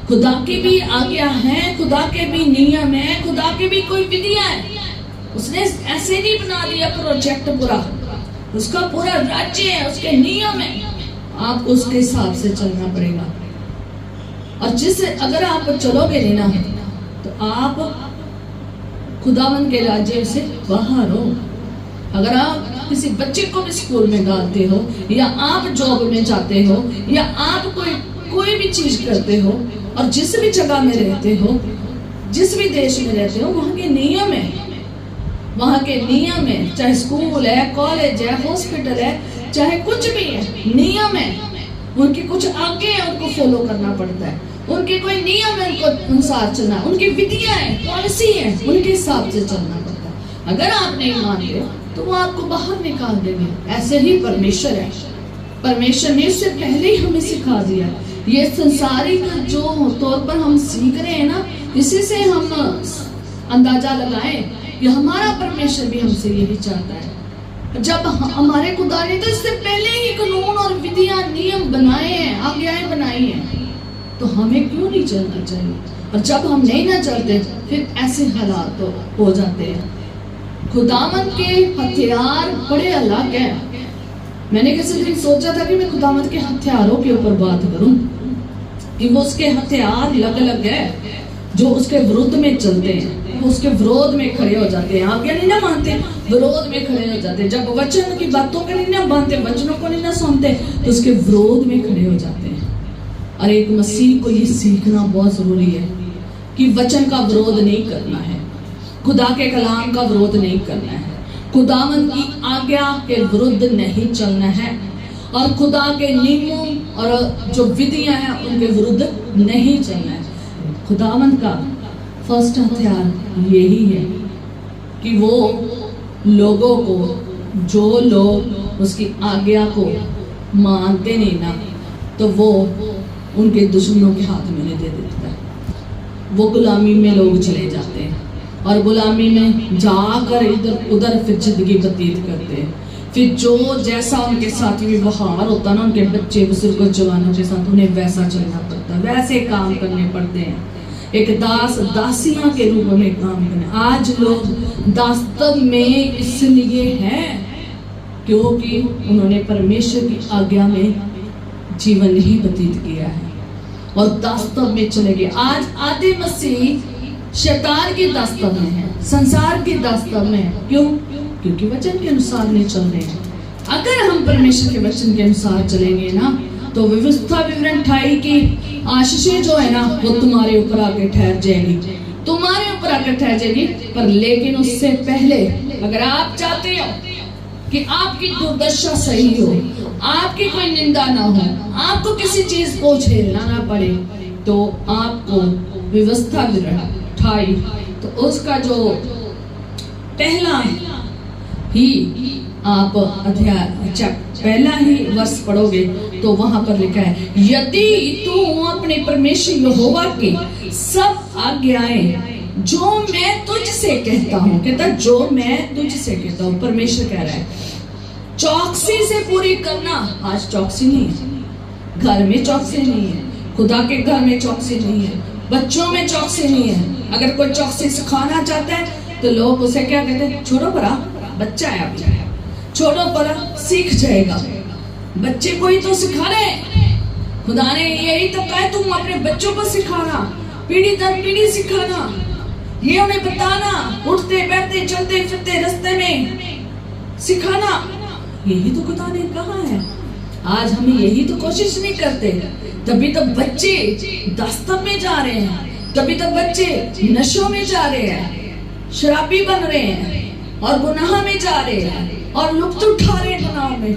खुदा की भी आज्ञा है, खुदा के भी नियम है, खुदा की भी कोई विधियां है। उसने ऐसे नहीं बना दिया प्रोजेक्ट पूरा, उसका पूरा राज्य है, उसके नियम है, आपको उसके हिसाब से चलना पड़ेगा। और जिससे अगर आप चलोगे नहीं ना तो आप खुदावंद के राज्य से बाहर हो। अगर आप किसी बच्चे को भी स्कूल में डालते हो, या आप जॉब में जाते हो, या आप कोई भी चीज करते हो, और जिस भी जगह में रहते हो, जिस भी देश में रहते हो, वहाँ के नियम है, वहाँ के नियम है। चाहे स्कूल है, कॉलेज है, हॉस्पिटल है, चाहे कुछ भी है, नियम है। उनकी कुछ आगे है, उनको फॉलो करना पड़ता है। उनके कोई नियम है, उनको अनुसार चलना, उनकी विधियां है, पॉलिसी है, उनके हिसाब से चलना पड़ता है। अगर आप नहीं मानते तो वो आपको बाहर निकाल देंगे। ऐसे ही परमेश्वर है, परमेश्वर ने उससे पहले ही हमें सिखा दिया। ये संसारिक जो तौर पर हम सीख रहे हैं ना, इसी से हम अंदाजा लगाएं कि हमारा परमेश्वर भी हमसे यही चाहता है। जब हमारे खुदा ने तो इससे पहले ही कानून और विधियां, नियम बनाए हैं, आज्ञाएं बनाई हैं, तो हमें क्यों नहीं चलना चाहिए? और जब हम नहीं ना चलते फिर ऐसे हालात तो हो जाते हैं। खुदावंद के हथियार बड़े अलग हैं। मैंने किसी दिन सोचा था कि मैं खुदावंद के हथियारों के ऊपर बात करूं, कि वो उसके हथियार अलग अलग है जो उसके विरुद्ध में चलते हैं, वो उसके विरोध में खड़े हो जाते हैं। आज्ञा नहीं ना मानते, विरोध में खड़े हो जाते हैं। जब वचन की बातों को नहीं ना मानते, वचनों को नहीं ना सुनते, तो उसके विरोध में खड़े हो जाते हैं। और एक मसीह को ये सीखना बहुत जरूरी है कि वचन का विरोध नहीं करना है, खुदा के कलाम का विरोध नहीं करना है, खुदावंद की आज्ञा के विरुद्ध नहीं चलना है, और खुदा के नियमों और जो विधियां हैं उनके विरुद्ध नहीं चलना है। खुदावंद का फर्स्ट हथियार यही है कि वो लोगों को, जो लोग उसकी आज्ञा को मानते नहीं ना, तो वो उनके दुश्मनों के हाथ में नहीं दे देता है। वो गुलामी में लोग चले जाते हैं और गुलामी में जाकर इधर उधर फिर जिंदगी व्यतीत करते हैं। फिर जो जैसा उनके साथ व्यवहार होता ना, उनके बच्चे बुजुर्ग जवानों के साथ, उन्हें वैसा चलना पड़ता है, वैसे काम करने पड़ते हैं। एक दास दासियां के रूप में काम करने। आज लोग दासत्व में इसलिए हैं क्योंकि उन्होंने परमेश्वर की आज्ञा में जीवन नहीं व्यतीत किया है और दासत्व में चले गए। आज आधे मसीह शैतान की दासत्व में है, संसार की दासत्व में है। क्यों? क्योंकि वचन के अनुसार नहीं चल रहे हैं। अगर हम परमेश्वर के वचन के अनुसार चलेंगे ना, तो व्यवस्था विवरण 28 की आशीषें जो है ना, वो तुम्हारे ऊपर आके ठहर जाएगी, तुम्हारे ऊपर आकर ठहर जाएगी। पर लेकिन उससे पहले अगर आप चाहते हो कि आपकी दुर्दशा सही हो, आपकी कोई निंदा ना हो, आपको किसी चीज को झेलना ना पड़े, तो आपको व्यवस्था ग्रहण 28 तो उसका जो पहला ही आप अध्याय पहला ही वर्ष पढ़ोगे तो वहां पर लिखा है, यदि तू अपने परमेश्वर यहोवा के सब आज्ञाएं जो मैं तुझसे कहता हूं, कहता जो मैं तुझसे कहता हूं, परमेश्वर कह रहा है, चौकसी से पूरी करना। आज चौकसी नहीं है, घर में चौकसी नहीं है, खुदा के घर में चौकसी नहीं है, बच्चों में चौकसी नहीं है। अगर कोई चौकसी सिखाना चाहता है तो लोग उसे क्या कहते हैं, छोड़ो परा, बच्चा है अभी, छोड़ो परा, सीख जाएगा। बच्चे को ही तो सिखा रहे, खुदा ने यही तो कहा, तुम अपने बच्चों को सिखाना, पीढ़ी दर पीढ़ी सिखाना, ये उन्हें बताना, उठते बैठते चलते फिरते रास्ते में सिखाना, यही तो खुदा ने कहा है। आज हम यही तो कोशिश नहीं करते, तभी तो बच्चे दस्तक में जा रहे हैं, तभी तो बच्चे नशों में जा रहे हैं, शराबी बन रहे हैं और गुनाह में जा रहे हैं और लुत्फ उठा रहे हैं गुनाह में,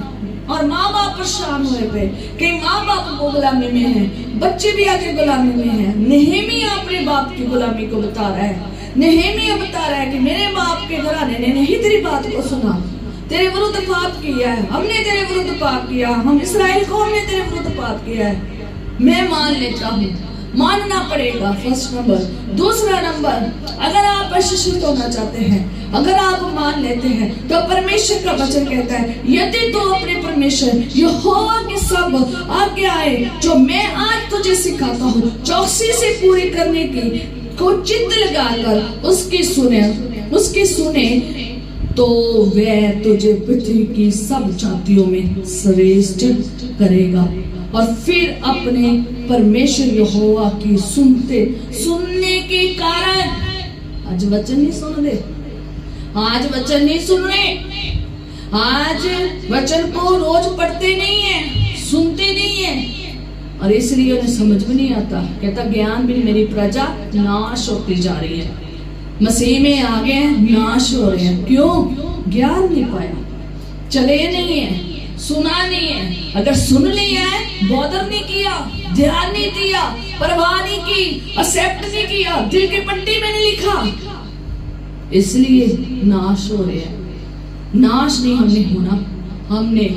और माँ बाप परेशान हुए पे, कई माँ बाप को गुलामी में हैं, बच्चे भी आगे गुलामी में हैं। नेहेमिया अपने बाप की गुलामी को बता रहा है, नेहेमिया बता रहा है कि मेरे बाप के घराने ने नहीं तेरी बात को सुना, तेरे विरुद्ध पाप किया है, हमने तेरे विरुद्ध पाप किया, हम इस्राएल कौम ने तेरे विरुद्ध पाप किया है। मैं मान लेता हूँ, मानना पड़ेगा, फर्स्ट नंबर। दूसरा नंबर, अगर आप आशीषित होना चाहते हैं, अगर आप मान लेते हैं, तो परमेश्वर का वचन कहता है, यदि तो अपने परमेश्वर यहोवा के सब आज्ञाएं जो मैं आज तुझे सिखाता हूँ चौकसी से पूरी करने की को चित्त लगाकर उसकी सुने तो वह तुझे पृथ्वी की सब जातियों में श्रेष्ठ करेगा। और फिर अपने परमेश्वर यहोवा की सुनने के कारण, आज वचन नहीं सुन रहे, आज वचन नहीं सुन रहे, आज वचन को रोज पढ़ते नहीं है, सुनते नहीं है, और इसलिए उन्हें समझ में नहीं आता। कहता ज्ञान भी मेरी प्रजा नाश होती जा रही है, मसीह में आ गए नाश हो रहे हैं। क्यों? ज्ञान नहीं पाया, चले नहीं है, सुना नहीं है। अगर सुन लिया है, बॉदर नहीं किया, ध्यान नहीं दिया, परवाह नहीं की, एक्सेप्ट नहीं किया, दिल के पट्टी में नहीं लिखा, इसलिए नाश हो रहे हैं। नाश नहीं हमने होना, हमने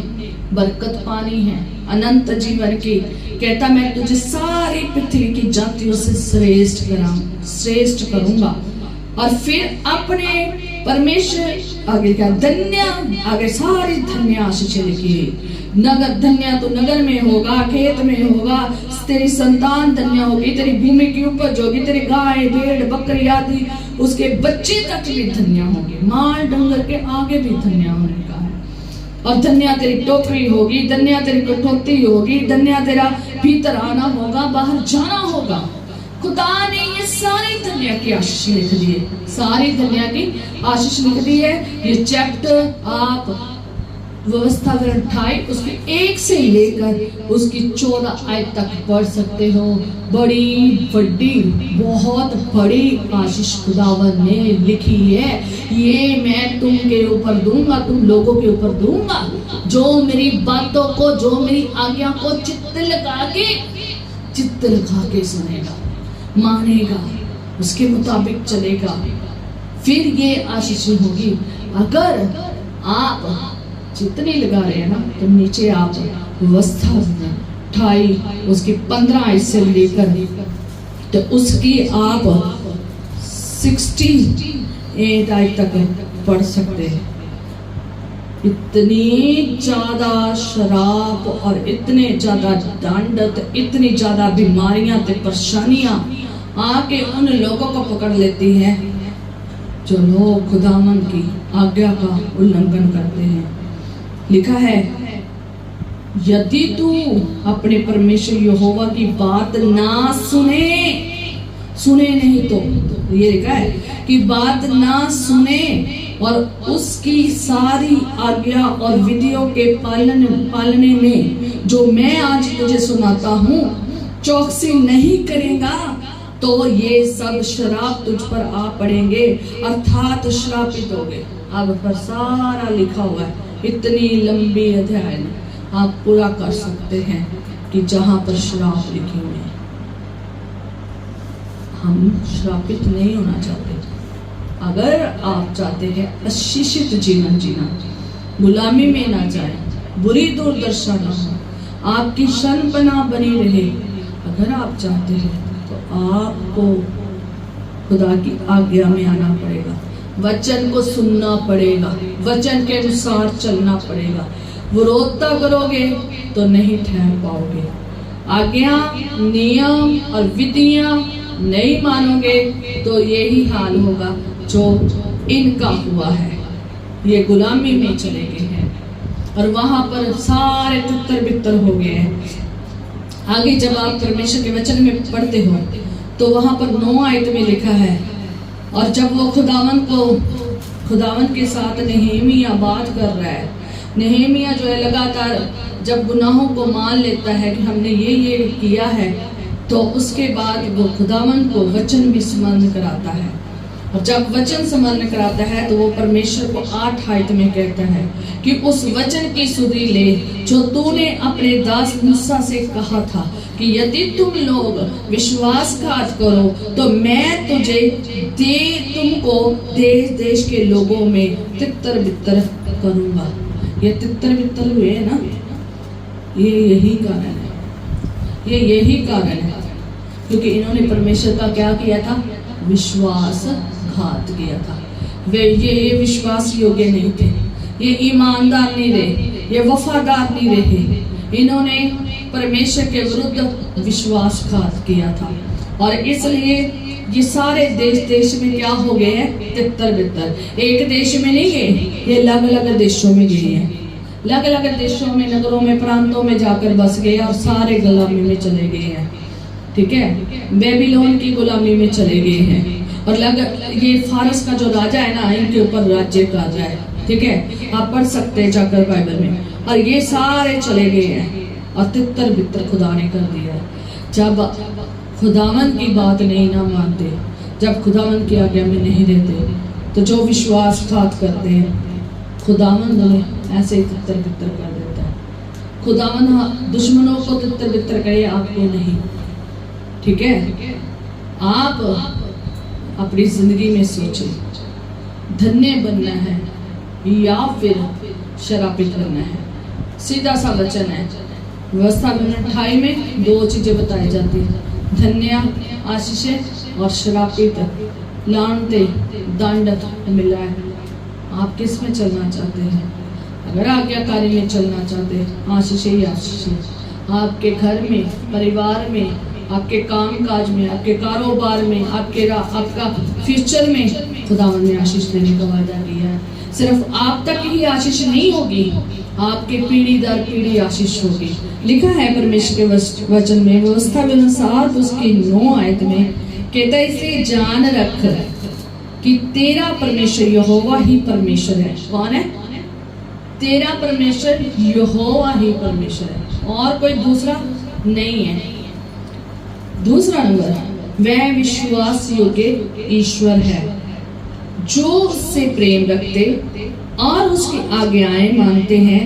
बरकत पानी है, अनंत जीवन की। कहता मैं तुझे सारी पृथ्वी की जातियों से श्रेष्ठ करूंगा। और फिर अपने परमेश्वर आगे क्या, धन्य, आगे सारी धन्य आशीषें लिखी है। नगर धन्य तो नगर में होगा, खेत में होगा, तेरी संतान धन्य होगी, तेरी भूमि की उपज होगी, तेरी गाय भेड़ बकरी आदि उसके बच्चे तक भी धन्य होंगे, माल डंगर के आगे भी धन्य होने का है। और धन्य तेरी टोकरी होगी, धन्य तेरी कटौती होगी, धन्य तेरा भीतर आना होगा, बाहर जाना होगा। खुदा ने ये सारी दुनिया की आशीष लिख दी है, सारी दुनिया की आशीष लिख दी है। ये चैप्टर आप व्यवस्था 28 उसकी 1 से लेकर उसकी 14 आयत तक पढ़ सकते हो। बड़ी बड़ी बहुत बड़ी आशीष खुदावन ने लिखी है। ये मैं तुमके ऊपर दूंगा, तुम लोगों के ऊपर दूंगा, जो मेरी बातों को, जो मेरी आज्ञा को चित्त लगा के सुनेगा, मानेगा, उसके मुताबिक चलेगा, फिर ये आशीष होगी। अगर आप जितने लगा रहे हैं ना, तो नीचे आप व्यवस्था 28 उसकी 15 से लेकर तो उसकी आप 68 आयत तक पढ़ सकते हैं। इतनी ज्यादा शराब और इतने ज्यादा दंड, इतनी ज्यादा बीमारियां ते परेशानियां आके उन लोगों को पकड़ लेती हैं जो लोग खुदावन की आज्ञा का उल्लंघन करते हैं। लिखा है, यदि तू अपने परमेश्वर यहोवा की बात ना सुने नहीं तो ये लिखा है कि बात ना सुने और उसकी सारी आज्ञा और विधियों के पालने में जो मैं आज तुझे सुनाता हूँ चौकसी नहीं करेगा, तो ये सब शराब तुझ पर आ पड़ेंगे, अर्थात श्रापित होगे। अब पर सारा लिखा हुआ है, इतनी लंबी अध्याय में आप पूरा कर सकते हैं कि जहां पर श्राप लिखे हुए हैं। हम श्रापित नहीं होना चाहते। अगर आप चाहते हैं आशीषित जीवन जीना, गुलामी में ना जाए, बुरी दुर्दशा ना हो, आपकी शरणपनाह बनी रहे, अगर आप चाहते हैं तो आपको खुदा की आज्ञा में आना पड़ेगा, वचन को सुनना पड़ेगा, वचन के अनुसार चलना पड़ेगा। विरोधता करोगे तो नहीं ठहर पाओगे। आज्ञा, नियम और विधियां नहीं मानोगे तो यही हाल होगा जो इनका हुआ है। ये गुलामी में चले गए हैं और वहां पर सारे तितर बितर हो गए हैं। आगे जब आप परमेश्वर के वचन में पढ़ते हो तो वहां पर 9 आयत में लिखा है, और जब वो खुदावन के साथ नहेमिया बात कर रहा है, नहेमिया जो है लगातार जब गुनाहों को मान लेता है कि हमने ये किया है, तो उसके बाद वो खुदावन को वचन भी स्मरण कराता है। और जब वचन स्मरण कराता है तो वो परमेश्वर को 8 आयत में कहता है कि उस वचन की सुधि ले जो तूने अपने दास मूसा से कहा था कि यदि तुम लोग विश्वासघात करो तो मैं तुमको देश देश के लोगों में तितर बितर करूंगा। ये तितर बितर हुए ना, ये यही कारण है, ये यही कारण है क्योंकि इन्होंने परमेश्वर का क्या किया था, विश्वासघात किया था। वे ये विश्वास योग्य नहीं थे, ये ईमानदार नहीं रहे, ये वफादार नहीं रहे। इन्होंने परमेश्वर के विरुद्ध विश्वासघात किया था और इसलिए ये सारे देश देश में क्या हो गए हैं, तितर बितर। एक देश में नहीं है, ये अलग अलग देशों में गए हैं, अलग अलग देशों में, नगरों में, प्रांतों में जाकर बस गए और सारे गुलामी में चले गए हैं। ठीक है, बेबीलोन की गुलामी में चले गए हैं और ये फारस का जो राजा है ना, इनके ऊपर राज्य कर रहा है। ठीक है, आप पढ़ सकते हैं जाकर बाइबल में। और ये सारे चले गए हैं और तितर बितर खुदा ने कर दिया। जब खुदावन की बात नहीं ना मानते, जब खुदावन की आज्ञा में नहीं रहते, तो जो विश्वासघात करते हैं खुदावन ऐसे ही तितर बितर कर देता है। खुदावन दुश्मनों को तितर बितर करे, आपको नहीं। ठीक है, आप अपनी जिंदगी में सोचें, धन्य बनना है या फिर शरापित बनना है। सीधा सा वचन है, व्यवस्था 28 में 2 चीजें बताई जाती है, धन्य आशीष और श्रापित लानते दंड मिला है। आप किस में चलना चाहते हैं? अगर आज्ञाकारी में चलना चाहते हैं, आशीष ही आशीष। आपके घर में, परिवार में, आपके काम काज में, आपके कारोबार में, आपका फ्यूचर में खुदावन ने आशीष देने का वादा किया है। सिर्फ आप तक ही आशीष नहीं होगी, आपके पीढ़ी दर पीढ़ी आशीष होगी। लिखा है परमेश्वर के वचन में, व्यवस्था के अनुसार उसकी 9 आयत में कहता है, इसे जान रख कि तेरा परमेश्वर यहोवा ही परमेश्वर है। कौन है? तेरा परमेश्वर यहोवा ही परमेश्वर है और कोई दूसरा नहीं है। दूसरा नंबर, वह विश्वास योग्य ईश्वर है जो उससे प्रेम रखते और उसकी आज्ञाएं मानते हैं,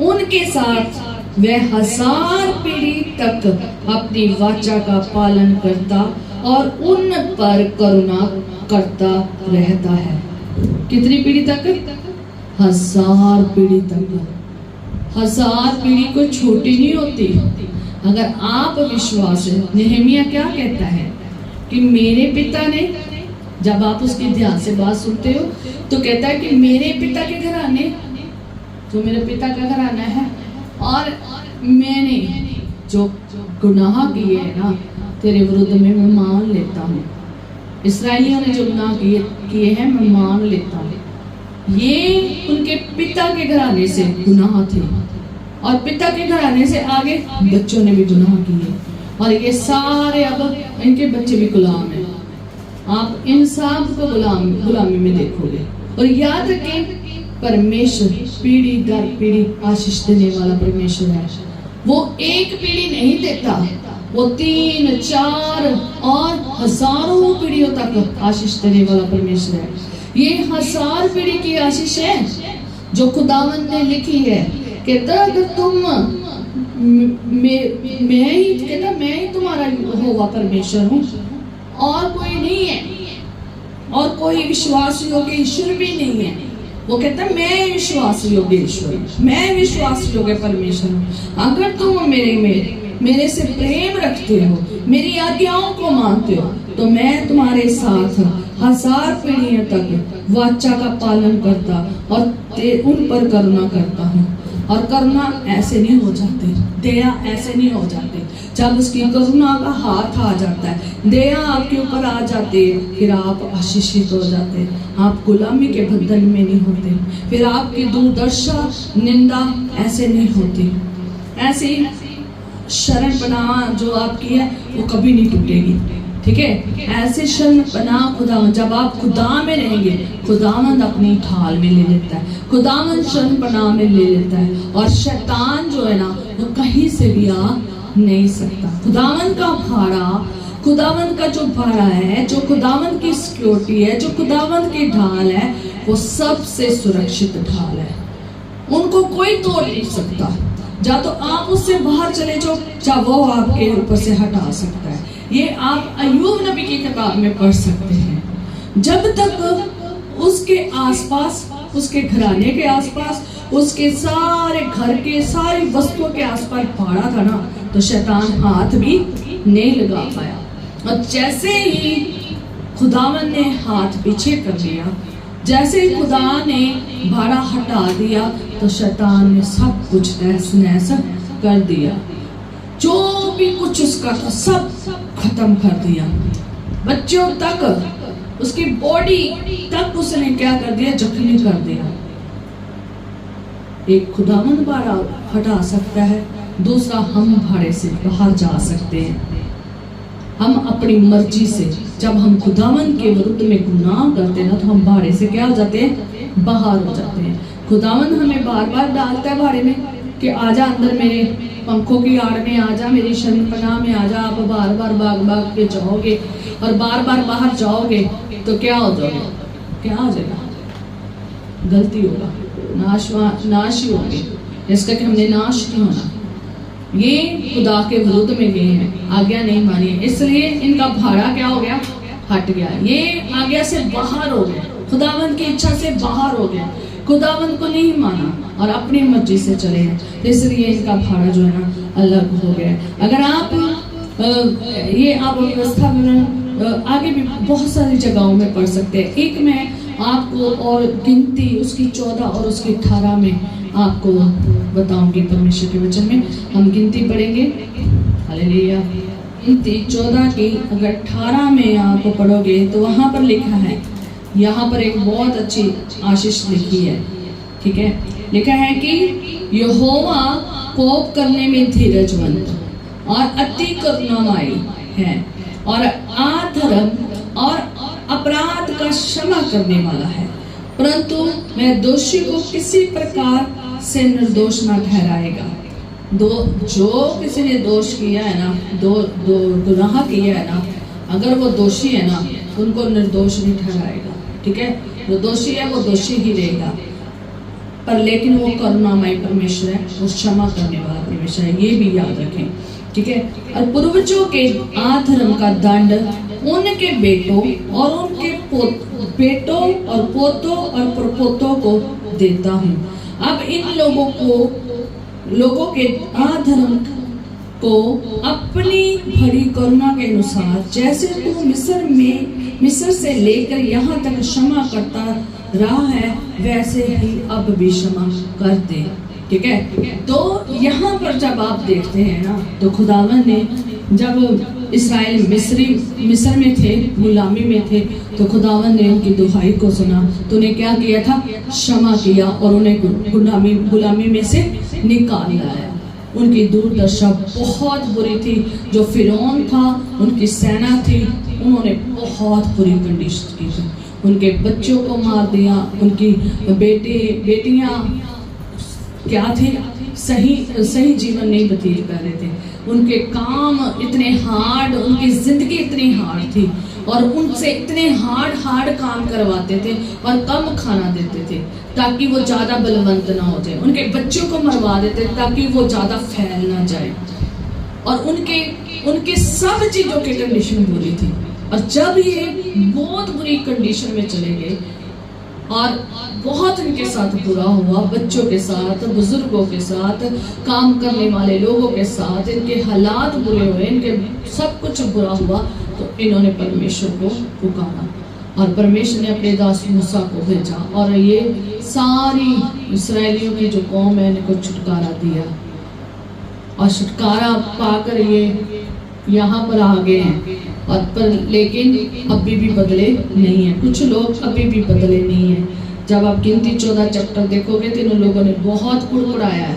उनके साथ वह 1000 पीढ़ी तक अपनी वाचा का पालन करता और उन पर करुणा करता रहता है। कितनी पीढ़ी तक? 1000 पीढ़ी तक। 1000 पीढ़ी कोई छोटी नहीं होती। अगर आप विश्वास है, नहमिया क्या कहता है कि मेरे पिता ने, जब आप उसकी ध्यान से बात सुनते हो तो कहता है कि मेरे पिता के घराने, जो मेरे पिता का घराना है, और मैंने जो गुनाह किए हैं ना तेरे विरुद्ध में, मैं मान लेता हूँ। इस्राएलियों ने जो गुनाह किए हैं मैं मान लेता हूँ। ये उनके पिता के घराने से गुनाह थे और पिता के घराने से आगे बच्चों ने भी गुनाह किए और ये सारे अब इनके बच्चे भी गुलाम हैं। आप इन सब को गुलामी में देखोगे। और याद रखें, परमेश्वर पीढ़ी दर पीढ़ी आशीष देने वाला परमेश्वर है। वो एक पीढ़ी नहीं देता, वो 3, 4 और हजारों पीढ़ियों तक आशीष देने वाला परमेश्वर है। ये 1000 पीढ़ी की आशीष है जो खुदावंद ने लिखी है। कहता अगर तुम मैं ही तुम्हारा होगा परमेश्वर हूँ, और कोई नहीं है, और कोई विश्वास योग्य ईश्वर भी नहीं है। वो कहता मैं विश्वास योग्य ईश्वर हूँ, मैं विश्वास योग्य परमेश्वर हूँ। अगर तुम मेरे से प्रेम रखते हो, मेरी आज्ञाओं को मानते हो, तो मैं तुम्हारे साथ 1000 पीढ़ियों तक वाचा का पालन करता और उन पर करुणा करता हूँ। और करुणा ऐसे नहीं हो जाती, दया ऐसे नहीं हो जाती। जब उसकी करुणा का हाथ आ जाता है, दया आपके ऊपर आ जाती है, फिर आप आशीषित हो जाते हैं, आप गुलामी के बंधन में नहीं होते, फिर आपकी दुर्दशा निंदा ऐसे नहीं होती। ऐसी शरण पनाह जो आपकी है वो कभी नहीं टूटेगी, ठीक है। ऐसे शरण पनाह खुदावंद, जब आप खुदा में रहेंगे, खुदावंद अपनी ढाल में ले लेता है, खुदावंद शरण पनाह में ले लेता है, और शैतान जो है ना वो कहीं से भी आ नहीं सकता। खुदावंद का भाड़ा, खुदावंद का जो भाड़ा है, जो खुदावंद की सिक्योरिटी है, जो खुदावंद की ढाल है, वो सबसे सुरक्षित ढाल है, उनको कोई तोड़ नहीं सकता। या तो आप उससे बाहर चले जाओ, या वो आपके ऊपर से हटा सकता है। ये आप अय्यूब नबी की किताब में पढ़ सकते हैं। जब तक उसके आसपास, उसके घराने के आसपास, उसके सारे घर के सारी वस्तुओं के आसपास भाड़ा था ना, तो शैतान हाथ भी नहीं लगा पाया। और जैसे ही खुदावन ने हाथ पीछे कर लिया, जैसे ही खुदा ने भाड़ा हटा दिया, तो शैतान ने सब कुछ तहस नहस कर दिया। जो भी कुछ उसका था सब खत्म कर दिया। बच्चों तक, उसकी बॉडी तक उसने क्या कर दिया, जख्मी कर दिया। एक खुदावंद भाड़ा हटा सकता है, दूसरा हम भाड़े से बाहर जा सकते हैं। हम अपनी मर्जी से, जब हम खुदावंद के विरुद्ध में गुनाह करते हैं ना, तो हम भाड़े से क्या हो जाते हैं, बाहर हो जाते हैं। खुदावंद हमें बार बार डालता है भाड़े में कि आजा अंदर, मेरे पंखों की आड़ में आजा, मेरी शरण पनाह में आजा। आप बार बार भाग के जाओगे और बार बार बाहर जाओगे तो क्या हो जाओगे, क्या हो जाएगा, गलती होगा, नाश ही होगी। इसका कि हमने नाश नहीं होना। ये खुदा के विरुद्ध में गए हैं, आज्ञा नहीं मानी, इसलिए इनका भाड़ा क्या हो गया, हट गया। ये आज्ञा से बाहर हो गए, खुदावंद की इच्छा से बाहर हो गए, खुदावंद को नहीं माना और अपनी मर्जी से चले हैं, इसलिए इनका भाड़ा जो है ना अलग हो गया। अगर आप ये आप व्यवस्था आगे भी बहुत सारी जगहों में पढ़ सकते हैं। एक मैं आपको और गिनती उसकी 14 और उसकी 18 में आपको बताऊंगी। परमेश्वर के वचन में हम गिनती पढ़ेंगे, हालेलुया। गिनती 14 की अगर 18 में आप पढ़ोगे तो वहाँ पर लिखा है, यहाँ पर एक बहुत अच्छी आशीष लिखी है, ठीक है। लिखा है कि यहोवा कोप करने में धीरजवंत और अति करुणामयी है, और अधर्म और अपराध का क्षमा करने वाला है, परंतु मैं दोषी को किसी प्रकार से निर्दोष न ठहराएगा। जो किसी ने दोष किया है ना, गुनाह किया है ना, अगर वो दोषी है ना, उनको निर्दोष नहीं ठहराएगा, ठीक है। जो दोषी है वो दोषी ही रहेगा, पर लेकिन वो करुणामय परमेश्वर है, वो क्षमा करने वाला परमेश्वर है, ये भी याद रखें, ठीक है। और पूर्वजों के अधर्म का दंड उनके बेटों और उनके बेटों और पोतों और परपोतों को देता हूँ। अब इन लोगों के अधर्म को अपनी बड़ी करुणा के अनुसार, जैसे तू मिस्र से लेकर यहाँ तक क्षमा करता रहा है, वैसे ही अब भी क्षमा कर दे, ठीक है। तो यहाँ पर जब आप देखते हैं ना, तो खुदावन ने जब इस्राएल मिस्र में थे, गुलामी में थे, तो खुदावन ने उनकी दुहाई को सुना, तो उन्हें क्या किया था, क्षमा किया और उन्हें गुलामी में से निकाल लाया। उनकी दुर्दशा बहुत बुरी थी। जो फिरौन था, उनकी सेना थी, उन्होंने बहुत बुरी कंडीशन की थी। उनके बच्चों को मार दिया, उनकी बेटियां क्या थे, सही जीवन नहीं व्यतीत कर रहे थे। उनके काम इतने हार्ड, उनकी जिंदगी इतनी हार्ड थी और उनसे इतने हार्ड काम करवाते थे और कम खाना देते थे ताकि वो ज़्यादा बलवंत ना हो जाए। उनके बच्चों को मरवा देते ताकि वो ज़्यादा फैल ना जाए। और उनके सब चीज़ों की कंडीशन बुरी थी। और जब ये बहुत बुरी कंडीशन में चले गए और बहुत इनके साथ बुरा हुआ, बच्चों के साथ, बुजुर्गों के साथ, काम करने वाले लोगों के साथ इनके हालात बुरे हुए, इनके सब कुछ बुरा हुआ, तो इन्होंने परमेश्वर को पुकारा और परमेश्वर ने अपने दास मूसा को भेजा और ये सारी इस्राएलियों की जो कौम है इनको छुटकारा दिया और छुटकारा पाकर ये यहाँ पर आ गए हैं। और पर लेकिन अभी भी बदले नहीं है, कुछ लोग अभी भी बदले नहीं है। जब आप गिनती 14 चैप्टर देखोगे तो इन लोगों ने बहुत कुड़कुड़ाया है,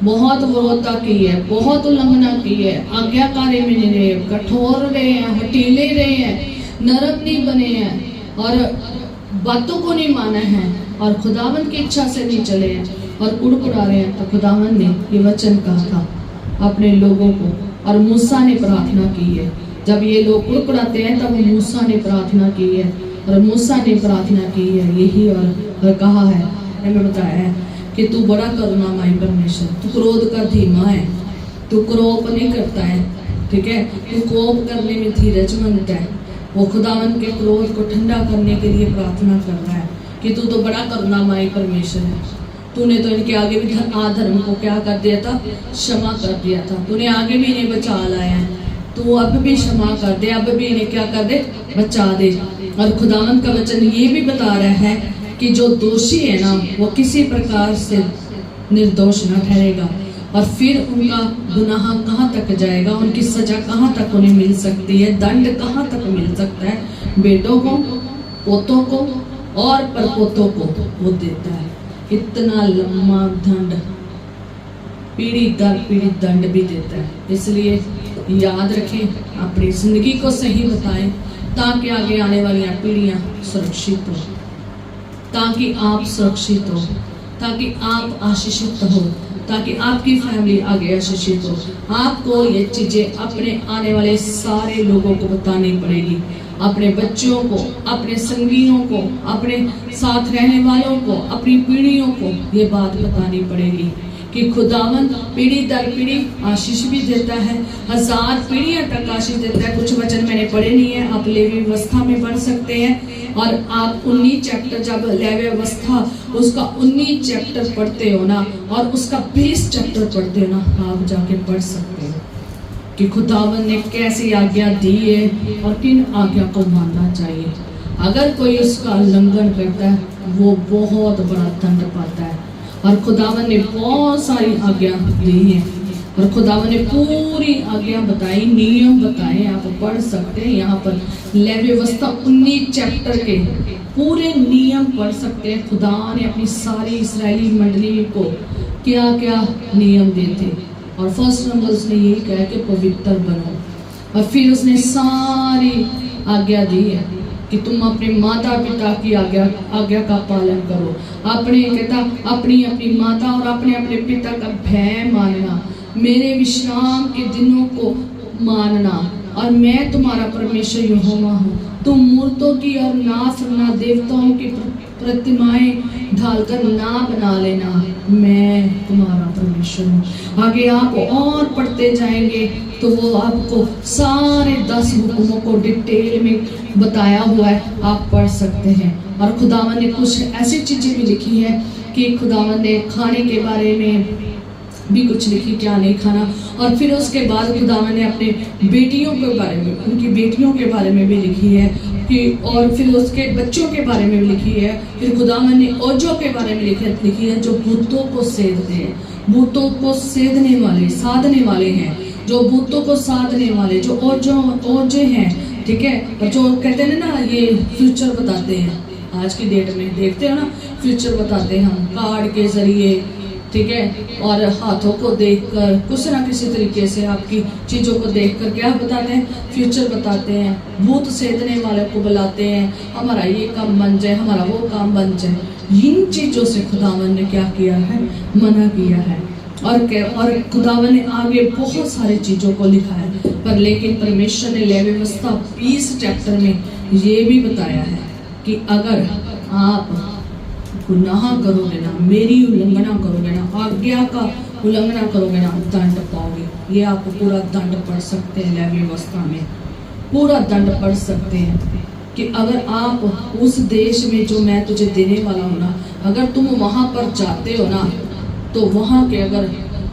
बहुत विरोधता की है, बहुत उल्लंघना की है, आज्ञाकारी में नहीं रहे, कठोर रहे हैं, हटीले रहे हैं, नरम नहीं बने हैं और बातों को नहीं माना है और खुदावन की इच्छा से नहीं चले हैं और कुड़कुड़ा रहे हैं। तो खुदावन ने ये वचन कहा था अपने लोगों को और मूसा ने प्रार्थना की है। जब ये लोग कुड़कुड़ाते हैं तब मूसा ने प्रार्थना की है और मूसा ने प्रार्थना की है यही और कहा है, हमें बताया है कि तू बड़ा करुणामय परमेश्वर, तू क्रोध का धीमा है, तू क्रोध नहीं करता है, ठीक है, तू कोप करने में धीरजमंद है। वो खुदावन के क्रोध को ठंडा करने के लिए प्रार्थना कर रहा है कि तू तो बड़ा करुणामय परमेश्वर है। तूने तो इनके आगे भी अधर्म को क्या कर दिया था, क्षमा कर दिया था। तूने आगे भी इन्हें बचा लाया है, तू अब भी क्षमा कर दे, अब भी इन्हें क्या कर दे, बचा दे। और खुदावन का वचन ये भी बता रहा है कि जो दोषी है ना वो किसी प्रकार से निर्दोष न ठहरेगा और फिर उनका गुनाह कहाँ तक जाएगा, उनकी सजा कहाँ तक उन्हें मिल सकती है, दंड कहाँ तक मिल सकता है। बेटों को, पोतों को और परपोतों को वो देता है। इतना लंबा दंड, पीढ़ी दर पीढ़ी दंड भी देता है। इसलिए याद रखें, अपनी जिंदगी को सही बताएं ताकि आगे आने वाली पीढ़ियां सुरक्षित हो, ताकि आप सुरक्षित हो, ताकि आप आशीषित हो, ताकि आपकी फैमिली आगे आशीषित हो। आपको ये चीजें अपने आने वाले सारे लोगों को बतानी पड़ेगी, अपने बच्चों को, अपने संगियों को, अपने साथ रहने वालों को, अपनी पीढ़ियों को ये बात बतानी पड़ेगी कि खुदावन पीढ़ी दर पीढ़ी आशीष भी देता है, 1000 पीढ़ियां तक आशीष देता है। कुछ वचन मैंने पढ़े नहीं है, आप लेवी व्यवस्था में पढ़ सकते हैं और आप 19 चैप्टर, जब लेवी व्यवस्था उसका 19 चैप्टर पढ़ते हो ना और उसका 20 चैप्टर पढ़ते हो ना, आप जाके पढ़ सकते हो कि खुदावन ने कैसी आज्ञा दी है और किन आज्ञा को मानना चाहिए। अगर कोई उसका उल्लंघन करता है वो बहुत बड़ा दंड पाता है। और खुदावन ने बहुत सारी आज्ञा दी है और खुदावन ने पूरी आज्ञा बताई, नियम बताए, आप पढ़ सकते हैं। यहाँ पर लेवी व्यवस्था 19 चैप्टर के पूरे नियम पढ़ सकते हैं। खुदा ने अपनी सारी इस्राएली मंडली को क्या क्या नियम दिए थे और फर्स्ट नंबर उसने यही कहा कि पवित्र बनो। और फिर उसने सारी आज्ञा दी है कि तुम अपने माता पिता की आज्ञा का पालन करो, अपने कहता अपनी अपनी माता और अपने अपने पिता का भय मानना, मेरे विश्राम के दिनों को मानना, और मैं तुम्हारा परमेश्वर यहोवा हूँ। तुम मूर्तों की और ना देवताओं की प्रतिमाएं ढालकर ना बना लेना, मैं तुम्हारा परमेश्वर हूँ। आगे आप और पढ़ते जाएंगे तो वो आपको सारे 10 हुक्मों को डिटेल में बताया हुआ है, आप पढ़ सकते हैं। और खुदावन ने कुछ ऐसी चीजें भी लिखी है कि खुदावन ने खाने के बारे में भी कुछ लिखी, क्या नहीं खाना। और फिर उसके बाद खुदावन ने अपने बेटियों के बारे में, उनकी बेटियों के बारे में भी लिखी है कि, और फिर उसके बच्चों के बारे में भी लिखी है। फिर खुदावन ने ओजों के बारे में लिखी है जो भूतों को सेधते हैं, भूतों को सेधने वाले, साधने वाले हैं, जो भूतों को साधने वाले, जो ओजे हैं, ठीक है। और जो कहते हैं ना ये फ्यूचर बताते हैं, आज की डेट में देखते हो ना फ्यूचर बताते हैं हम कार्ड के जरिए, ठीक है। और हाथों को देखकर कुछ ना किसी तरीके से आपकी चीज़ों को देखकर क्या बताते हैं, फ्यूचर बताते हैं। भूत सेधने वाले को बुलाते हैं, हमारा ये काम बन जाए, हमारा वो काम बन जाए। इन चीज़ों से खुदावन ने क्या किया है, मना किया है। और खुदावन ने आगे बहुत सारी चीज़ों को लिखा है, पर लेकिन परमेश्वर ने लेवी व्यवस्था 20 चैप्टर में ये भी बताया है कि अगर आप गुनाह करोगे ना, मेरी उल्लंघना करोगे ना, आज्ञा का उल्लंघना करोगे ना, दंड पाओगे। ये आप पूरा दंड पढ़ सकते हैं, लेवी व्यवस्था में पूरा दंड पढ़ सकते हैं कि अगर आप उस देश में जो मैं तुझे देने वाला हूँ ना, अगर तुम वहाँ पर जाते हो ना, तो वहाँ के अगर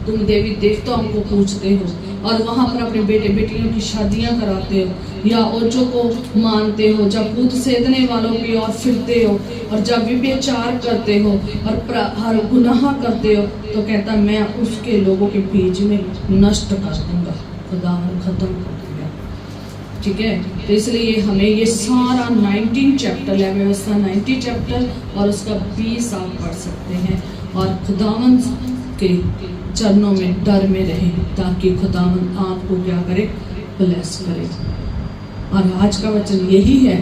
तुम देवी देवताओं को पूछते हो और वहाँ पर अपने बेटे बेटियों की शादियाँ कराते हो या औरतों को मानते हो, जब भूत सेधने वालों की ओर फिरते हो और जब व्यभिचार करते हो और गुनाह करते हो, तो कहता मैं उसके लोगों के बीच में नष्ट कर दूंगा, खुदावन खत्म कर दूंगा। ठीक है, तो इसलिए हमें ये सारा 19 चैप्टर है, व्यवस्था 90 चैप्टर और उसका 20 आप पढ़ सकते हैं और खुदावन के चरणों में डर में रहे, ताकि खुदावन आपको क्या करे, ब्लेस करे। और आज का वचन यही है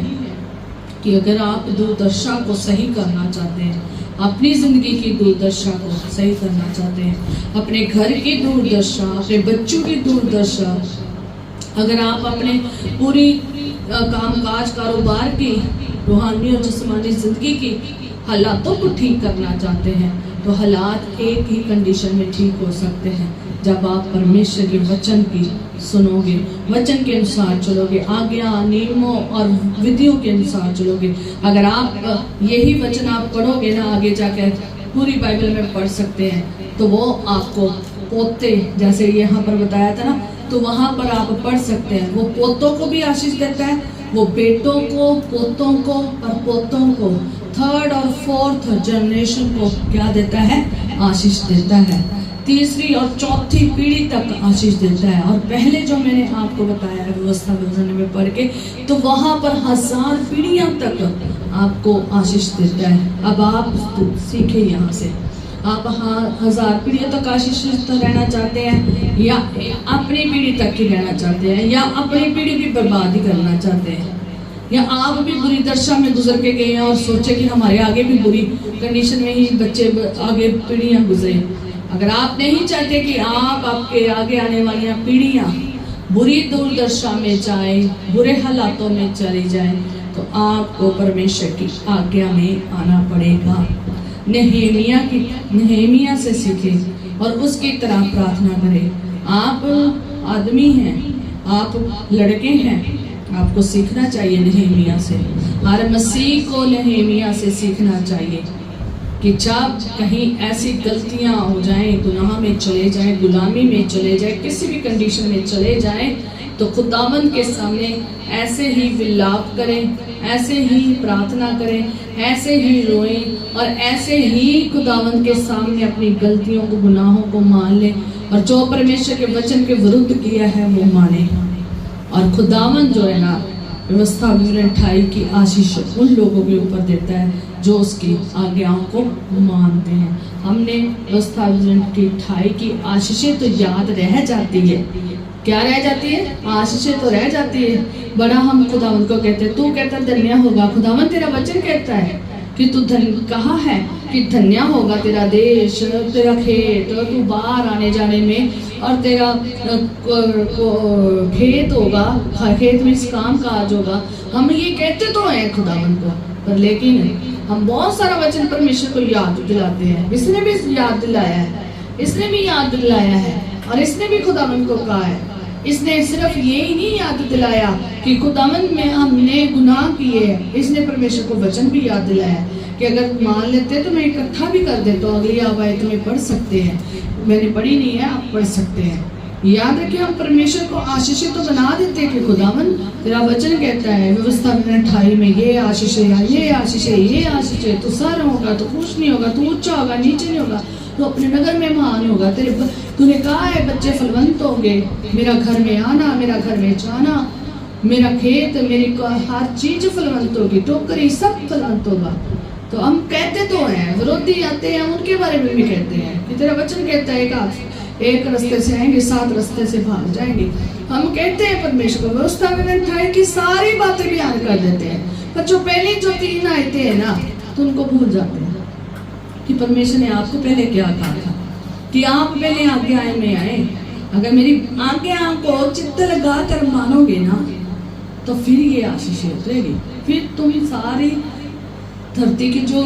कि अगर आप दुर्दशा को सही करना चाहते हैं, अपनी जिंदगी की दुर्दशा को सही करना चाहते हैं, अपने घर की दुर्दशा, अपने बच्चों की दुर्दशा, अगर आप अपने पूरी कामकाज कारोबार की, रूहानी और जिस्मानी जिंदगी की हालातों को ठीक करना चाहते हैं, तो हालात एक ही कंडीशन में ठीक हो सकते हैं, जब आप परमेश्वर के वचन की सुनोगे, वचन के अनुसार चलोगे, आज्ञा नियमों और विधियों के अनुसार चलोगे। अगर आप यही वचन आप पढ़ोगे ना, आगे जाकर पूरी बाइबल में पढ़ सकते हैं, तो वो आपको पोते, जैसे यहाँ पर बताया था ना, तो वहाँ पर आप पढ़ सकते हैं, वो पोतों को भी आशीष देता है, वो बेटों को, पोतों को और पोतों को, 3rd और 4th जनरेशन को क्या देता है, आशीष देता है, 3री और 4थी पीढ़ी तक आशीष देता है। और पहले जो मैंने आपको बताया व्यवस्था विवरण में पढ़ के, तो वहाँ पर 1000 पीढ़ियाँ तक आपको आशीष देता है। अब आप सीखे यहाँ से, आप 1000 पीढ़ियों तक आशीषित रहना चाहते हैं, या अपनी पीढ़ी तक ही रहना चाहते हैं, या अपनी पीढ़ी की बर्बादी करना चाहते हैं, या आप भी बुरी दशा में गुजर के गए हैं और सोचे कि हमारे आगे भी बुरी कंडीशन में ही बच्चे आगे पीढ़ियां गुजरे। अगर आप नहीं चाहते कि आपके आगे आने वाली पीढ़ियां बुरी दुर्दशा में जाए, बुरे हालातों में चली जाए, तो आपको परमेश्वर की आज्ञा में आना पड़ेगा। नहेमिया से सीखे और उसकी तरह प्रार्थना करें। आप आदमी हैं, आप लड़के हैं, आपको सीखना चाहिए नहेमिया से। हर मसीह को नहेमिया से सीखना चाहिए कि जब कहीं ऐसी गलतियां हो जाएं, गुनाह में चले जाएं, गुलामी में चले जाएं, किसी भी कंडीशन में चले जाएं, तो खुदावंद के सामने ऐसे ही विलाप करें, ऐसे ही प्रार्थना करें, ऐसे ही रोएं और ऐसे ही खुदावंद के सामने अपनी गलतियों को, गुनाहों को मान लें और जो परमेश्वर के वचन के विरुद्ध किया है वो माने। और खुदावंद जो है ना, व्यवस्था विवरण 28 की आशीष उन लोगों के ऊपर देता है जो उसकी आज्ञाओं को मानते हैं। हमने व्यवस्था विवरण की 28 की आशीषें तो याद रह जाती है, क्या रह जाती है, आशीषें तो रह जाती है। बड़ा हम खुदावंद को कहते हैं, तू कहता धन्य होगा, खुदावंद तेरा वचन कहता है कि तू कहा है कि धन्य होगा तेरा देश, तेरा खेत, तू बाहर आने जाने में, और तेरा खेत होगा, खेत में इस काम काज होगा। हम ये कहते तो हैं खुदावंद को, पर लेकिन हम बहुत सारा वचन परमेश्वर को याद दिलाते हैं। इसने भी याद दिलाया है, इसने भी याद दिलाया है, और इसने भी खुदावंद को कहा है। इसने सिर्फ ये ही नहीं याद दिलाया कि खुदावंद में हमने गुनाह किए हैं, इसने परमेश्वर को वचन भी याद दिलाया कि अगर मान लेते तो मैं इकट्ठा भी कर देता हूँ। अगली आवाज़ तुम्हें पढ़ सकते हैं, मैंने पढ़ी नहीं है, आप पढ़ सकते हैं। याद रखिए, हम परमेश्वर को आशीषित तो बना देते हैं कि खुदावंद तेरा वचन कहता है व्यवस्था में 28 में ये आशीष है, ये आशीष है, ये आशीष है, तू सर होगा तो कुछ नहीं होगा, तू ऊंचा होगा नीचे नहीं होगा, तो अपने नगर में महान होगा, तूने कहा है बच्चे फलवंत होंगे, मेरा घर में आना, मेरा घर में जाना, मेरा खेत, मेरी हर चीज फलवंत होगी, टोकरी सब फलवंत होगा। तो हम कहते तो हैं, विरोधी आते हैं, हम उनके बारे में भी कहते हैं कि तेरा वचन कहता है एक रास्ते से आएंगे 7 रास्ते से भाग जाएंगे। हम कहते हैं परमेश्वर को, व्यवस्था में था कि सारी बातें बयान कर देते हैं, पर जो पहले जो 3 आयतें हैं ना, तो उनको भूल जाते हैं कि परमेश्वर ने आपको पहले क्या कहा था, कि आप पहले आज्ञा में आए। अगर मेरी आज्ञा को चित्त लगा कर मानोगे ना, तो फिर ये आशीष उतरेगी, फिर तुम सारी धरती की जो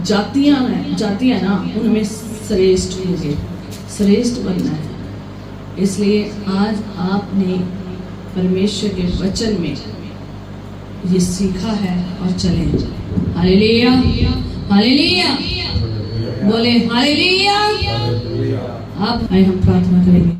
जातियां ना, उनमें श्रेष्ठ होंगे, श्रेष्ठ बनना है। इसलिए आज आपने परमेश्वर के वचन में ये सीखा है और चलें। हालेलुया, हालेलुया, बोले हालेलुया। आप आए, हम प्रार्थना करेंगे।